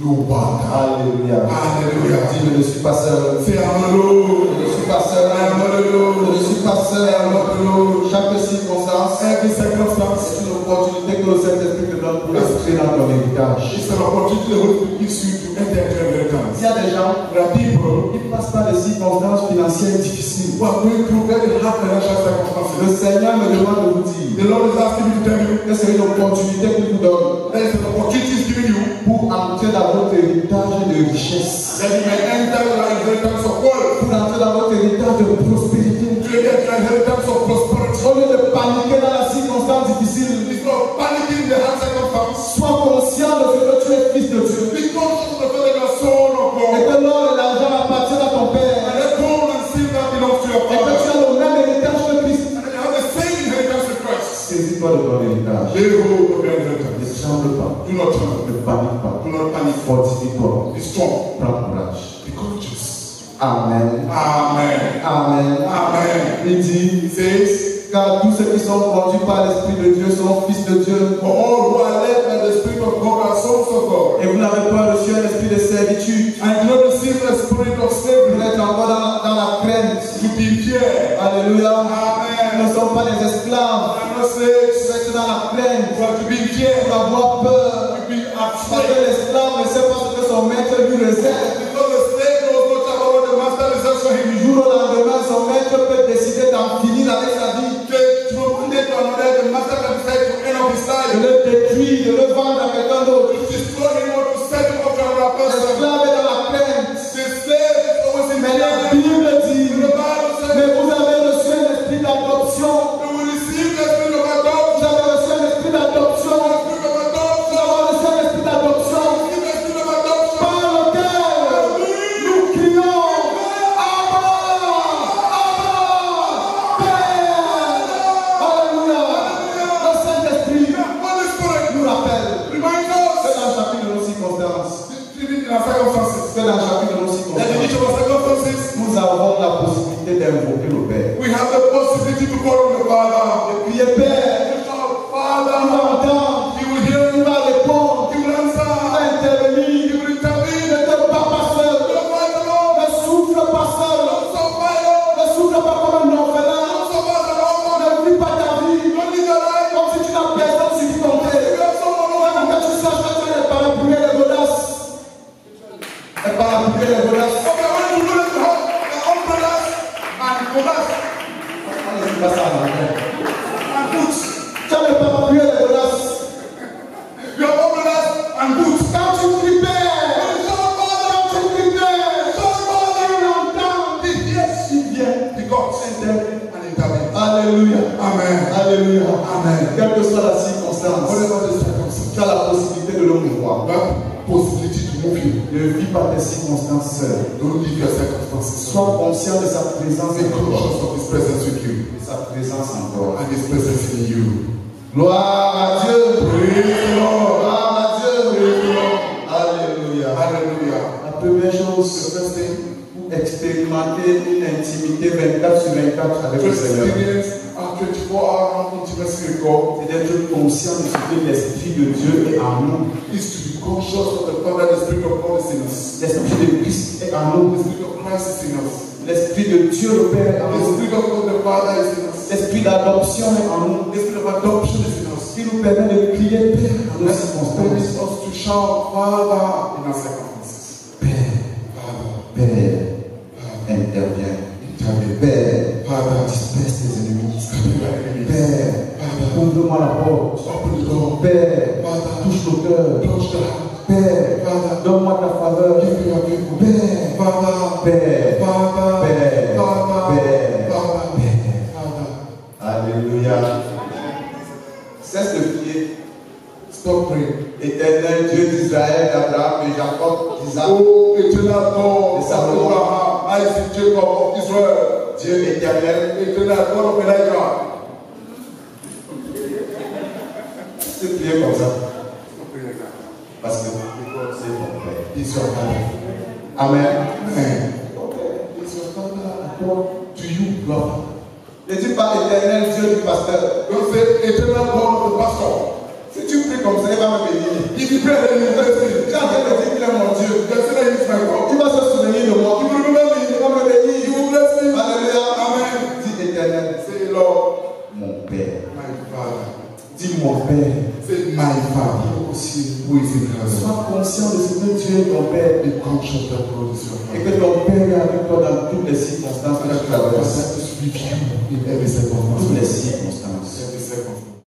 [SPEAKER 3] No one.
[SPEAKER 2] Alléluia.
[SPEAKER 3] Hallelujah.
[SPEAKER 2] Dis, je ne suis pas seul.
[SPEAKER 3] Say, I'm
[SPEAKER 2] Je
[SPEAKER 3] alone.
[SPEAKER 2] ne suis pas seul.
[SPEAKER 3] I'm not alone.
[SPEAKER 2] Je ne suis pas seul.
[SPEAKER 3] I'm not alone.
[SPEAKER 2] Chaque circonstance
[SPEAKER 3] Every circumstance
[SPEAKER 2] est une opportunité que le Saint-Esprit te donne pour entrer dans ton héritage.
[SPEAKER 3] is an opportunity the Holy Spirit gives you to enter into your inheritance.
[SPEAKER 2] Il y a des gens
[SPEAKER 3] There are people
[SPEAKER 2] qui passent par des circonstances financières difficiles.
[SPEAKER 3] who are going through very hard financial
[SPEAKER 2] Le
[SPEAKER 3] circumstances.
[SPEAKER 2] Seigneur me demande de vous dire
[SPEAKER 3] The Lord is asking me to tell you
[SPEAKER 2] que c'est une opportunité qu'il vous donne
[SPEAKER 3] there is an opportunity He's giving you
[SPEAKER 2] pour entrer dans votre héritage de richesse,
[SPEAKER 3] that you may enter your inheritance of wealth,
[SPEAKER 2] pour entrer dans votre héritage de prospérité.
[SPEAKER 3] to enter your inheritance of prosperity.
[SPEAKER 2] Au lieu de paniquer dans la circonstance difficile,
[SPEAKER 3] It's not panicking in the hard circumstance.
[SPEAKER 2] sois conscient de ce que tu es fils de Dieu.
[SPEAKER 3] Be conscious of the fact that you are son of
[SPEAKER 2] Et
[SPEAKER 3] God.
[SPEAKER 2] que l'or et l'argent appartiennent à ton
[SPEAKER 3] And
[SPEAKER 2] Père.
[SPEAKER 3] that gold and silver belongs to your
[SPEAKER 2] Et que tu
[SPEAKER 3] father.
[SPEAKER 2] as le même héritage que Christ.
[SPEAKER 3] And you have the same inheritance with Christ.
[SPEAKER 2] Saisis-toi de ton héritage.
[SPEAKER 3] Lay hold of your
[SPEAKER 2] Ne
[SPEAKER 3] inheritance.
[SPEAKER 2] tremble pas.
[SPEAKER 3] Do not tremble.
[SPEAKER 2] Ne panique pas.
[SPEAKER 3] Do not panic.
[SPEAKER 2] Fortifie-toi.
[SPEAKER 3] Be strong.
[SPEAKER 2] Prends courage.
[SPEAKER 3] Because
[SPEAKER 2] Amen.
[SPEAKER 3] Amen.
[SPEAKER 2] Amen.
[SPEAKER 3] Amen.
[SPEAKER 2] Il dit,
[SPEAKER 3] He says,
[SPEAKER 2] car tous ceux qui sont conduits par l'Esprit de Dieu sont fils de Dieu.
[SPEAKER 3] for all who are led by the Spirit of God are sons of God.
[SPEAKER 2] Et vous n'avez pas reçu un esprit de servitude.
[SPEAKER 3] And you not receive the spirit of
[SPEAKER 2] Vous
[SPEAKER 3] slavery
[SPEAKER 2] êtes encore dans la crainte.
[SPEAKER 3] to be fear.
[SPEAKER 2] Alléluia.
[SPEAKER 3] Amen.
[SPEAKER 2] Nous ne sommes pas des esclaves.
[SPEAKER 3] I'm not
[SPEAKER 2] Vous
[SPEAKER 3] slaves,
[SPEAKER 2] êtes dans la crainte.
[SPEAKER 3] but to be fear,
[SPEAKER 2] Pour avoir peur.
[SPEAKER 3] to be
[SPEAKER 2] Parce que
[SPEAKER 3] afraid.
[SPEAKER 2] l'esclave ne sait pas ce que son maître lui réserve.
[SPEAKER 3] Because the slave knows not about what the master reserves for him.
[SPEAKER 2] Du jour au lendemain, son maître peut décider d'en finir avec sa vie.
[SPEAKER 3] From one day to another, the master can decide to end up his
[SPEAKER 2] De
[SPEAKER 3] life.
[SPEAKER 2] le détruire, de le vendre à quelqu'un d'autre.
[SPEAKER 3] To destroy him or to send him off to another person.
[SPEAKER 2] L'esclave est dans la crainte.
[SPEAKER 3] The slave is always in
[SPEAKER 2] Mais la
[SPEAKER 3] fear.
[SPEAKER 2] Bible dit,
[SPEAKER 3] The Bible says,
[SPEAKER 2] mais vous avez reçu un esprit d'adoption.
[SPEAKER 3] we will receive the spirit of
[SPEAKER 2] Vous
[SPEAKER 3] adoption.
[SPEAKER 2] avez reçu un esprit d'adoption.
[SPEAKER 3] The spirit of
[SPEAKER 2] Nous
[SPEAKER 3] adoption.
[SPEAKER 2] avons reçu un esprit d'adoption.
[SPEAKER 3] Receive the spirit of adoption.
[SPEAKER 2] Par lequel nous crions Abba, Abba, Père. Alléluia. Le Saint-Esprit
[SPEAKER 3] Holy Spirit
[SPEAKER 2] nous rappelle
[SPEAKER 3] remind
[SPEAKER 2] que
[SPEAKER 3] us
[SPEAKER 2] dans chacune de nos circonstances,
[SPEAKER 3] in our circumstances.
[SPEAKER 2] que dans chacune de nos
[SPEAKER 3] That in each
[SPEAKER 2] circonstances,
[SPEAKER 3] of our circumstances,
[SPEAKER 2] nous avons la possibilité d'invoquer le Père.
[SPEAKER 3] we have the possibility to call on the Father.
[SPEAKER 2] Et prier Père,
[SPEAKER 3] To shout,
[SPEAKER 2] il va
[SPEAKER 3] Father,
[SPEAKER 2] entendre,
[SPEAKER 3] He will hear
[SPEAKER 2] il
[SPEAKER 3] you,
[SPEAKER 2] va répondre,
[SPEAKER 3] He will
[SPEAKER 2] il va
[SPEAKER 3] answer,
[SPEAKER 2] intervenir.
[SPEAKER 3] He will intervene.
[SPEAKER 2] Ne te bats pas seul,
[SPEAKER 3] Don't fight alone.
[SPEAKER 2] ne souffre pas seul,
[SPEAKER 3] Don't suffer alone.
[SPEAKER 2] ne souffre pas comme un orphelin,
[SPEAKER 3] Don't suffer as an orphan.
[SPEAKER 2] ne vis pas ta vie
[SPEAKER 3] Don't live your life.
[SPEAKER 2] comme si tu n'as personne sur qui compter.
[SPEAKER 3] You have someone
[SPEAKER 2] Pour
[SPEAKER 3] over
[SPEAKER 2] que tu saches que tu es les parapluies de Godas. Les parapluies de Godas.
[SPEAKER 3] Okay, when you know that you have the umbrellas and collars
[SPEAKER 2] On ne dit pas ça en anglais.
[SPEAKER 3] and boots.
[SPEAKER 2] Tu as les parapluies de Godas.
[SPEAKER 3] You have umbrellas and boots.
[SPEAKER 2] Quand tu cries Père,
[SPEAKER 3] When you shout, Father,
[SPEAKER 2] quand tu cries Père,
[SPEAKER 3] shout, Father,
[SPEAKER 2] il entend,
[SPEAKER 3] He hears,
[SPEAKER 2] il vient.
[SPEAKER 3] He comes and intervenes.
[SPEAKER 2] Alléluia.
[SPEAKER 3] Amen.
[SPEAKER 2] Alléluia.
[SPEAKER 3] Amen.
[SPEAKER 2] Quelle que soit la circonstance,
[SPEAKER 3] Whatever the circumstance,
[SPEAKER 2] tu as la possibilité de le mouvoir.
[SPEAKER 3] you have possibility to move you.
[SPEAKER 2] Ne vis pas tes circonstances seul.
[SPEAKER 3] Don't leave your circumstances.
[SPEAKER 2] Sois conscient de sa présence
[SPEAKER 3] Be
[SPEAKER 2] en toi.
[SPEAKER 3] conscious of His presence with you
[SPEAKER 2] De sa présence en toi.
[SPEAKER 3] and His presence in you.
[SPEAKER 2] Gloire à Dieu.
[SPEAKER 3] Praise the Lord.
[SPEAKER 2] Gloire à Dieu.
[SPEAKER 3] Praise the Lord.
[SPEAKER 2] Alléluia.
[SPEAKER 3] Hallelujah.
[SPEAKER 2] La première
[SPEAKER 3] The
[SPEAKER 2] chose,
[SPEAKER 3] first thing,
[SPEAKER 2] pour expérimenter une intimité 24 sur 24 avec
[SPEAKER 3] to
[SPEAKER 2] le Seigneur,
[SPEAKER 3] experience our 24-hour intimacy with God
[SPEAKER 2] c'est d'être conscient de ce que l'Esprit de Dieu est en nous.
[SPEAKER 3] is to be conscious of the fact that the Spirit of God is in us.
[SPEAKER 2] L'Esprit de Christ est en nous.
[SPEAKER 3] The Spirit of Christ is in us.
[SPEAKER 2] L'Esprit de Dieu le Père est en
[SPEAKER 3] The
[SPEAKER 2] nous.
[SPEAKER 3] Spirit of God the Father is in us.
[SPEAKER 2] L'Esprit d'adoption est en nous.
[SPEAKER 3] The Spirit of adoption is in us.
[SPEAKER 2] Qui nous permet de crier Père dans nos
[SPEAKER 3] That permits
[SPEAKER 2] circonstances.
[SPEAKER 3] us to shout Father in our circumstances.
[SPEAKER 2] Père,
[SPEAKER 3] Father,
[SPEAKER 2] Père, interviens.
[SPEAKER 3] intervene.
[SPEAKER 2] Père,
[SPEAKER 3] Father,
[SPEAKER 2] disperse tes ennemis.
[SPEAKER 3] scatter your enemies.
[SPEAKER 2] Père,
[SPEAKER 3] Father,
[SPEAKER 2] ouvre-moi la porte.
[SPEAKER 3] open the door.
[SPEAKER 2] Père,
[SPEAKER 3] Father,
[SPEAKER 2] touche nos cœurs.
[SPEAKER 3] touch the heart.
[SPEAKER 2] Père,
[SPEAKER 3] Father,
[SPEAKER 2] donne-moi ta faveur.
[SPEAKER 3] give me your people.
[SPEAKER 2] Père,
[SPEAKER 3] Father,
[SPEAKER 2] Père,
[SPEAKER 3] Father,
[SPEAKER 2] Père,
[SPEAKER 3] Father,
[SPEAKER 2] Père,
[SPEAKER 3] Father,
[SPEAKER 2] Père.
[SPEAKER 3] Father.
[SPEAKER 2] Alléluia. Cesse de prier.
[SPEAKER 3] Stop praying.
[SPEAKER 2] Éternel Dieu d'Israël, d'Abraham, de Jacob, d'Isaac.
[SPEAKER 3] Oh, eternal God
[SPEAKER 2] Yes,
[SPEAKER 3] of
[SPEAKER 2] Lord.
[SPEAKER 3] Abraham, Isaac, Jacob, of Israel.
[SPEAKER 2] Dieu éternel,
[SPEAKER 3] Eternal God of Elijah.
[SPEAKER 2] c'est prier comme ça.
[SPEAKER 3] Stop praying like that.
[SPEAKER 2] Parce que c'est ton Père.
[SPEAKER 3] He's your Father.
[SPEAKER 2] Amen.
[SPEAKER 3] Amen.
[SPEAKER 2] He's your Father à toi.
[SPEAKER 3] To you, Lord.
[SPEAKER 2] Ne dis pas éternel Dieu du pasteur.
[SPEAKER 3] Don't say eternal God of the pastor.
[SPEAKER 2] Si tu pries comme ça, il va me bénir.
[SPEAKER 3] If you pray, then you will bless
[SPEAKER 2] Tu
[SPEAKER 3] me.
[SPEAKER 2] es en train de dire qu'il est mon Dieu.
[SPEAKER 3] You can say that he is my God.
[SPEAKER 2] Il va se souvenir de moi.
[SPEAKER 3] You will remember me.
[SPEAKER 2] Il va me bénir.
[SPEAKER 3] You will bless me.
[SPEAKER 2] Alléluia.
[SPEAKER 3] Amen.
[SPEAKER 2] Dis éternel,
[SPEAKER 3] Say, Lord,
[SPEAKER 2] mon Père.
[SPEAKER 3] my Father.
[SPEAKER 2] Dis mon Père.
[SPEAKER 3] Say, my Father,
[SPEAKER 2] Aussi.
[SPEAKER 3] who is in heaven.
[SPEAKER 2] Sois conscient de ce que Dieu est ton Père.
[SPEAKER 3] Be conscious that God is your
[SPEAKER 2] Et
[SPEAKER 3] Father.
[SPEAKER 2] que ton Père est avec toi dans toutes les circonstances que tu traverses.
[SPEAKER 3] That is with you in every
[SPEAKER 2] Toutes les
[SPEAKER 3] circumstance.
[SPEAKER 2] circonstances.
[SPEAKER 3] Every circumstance.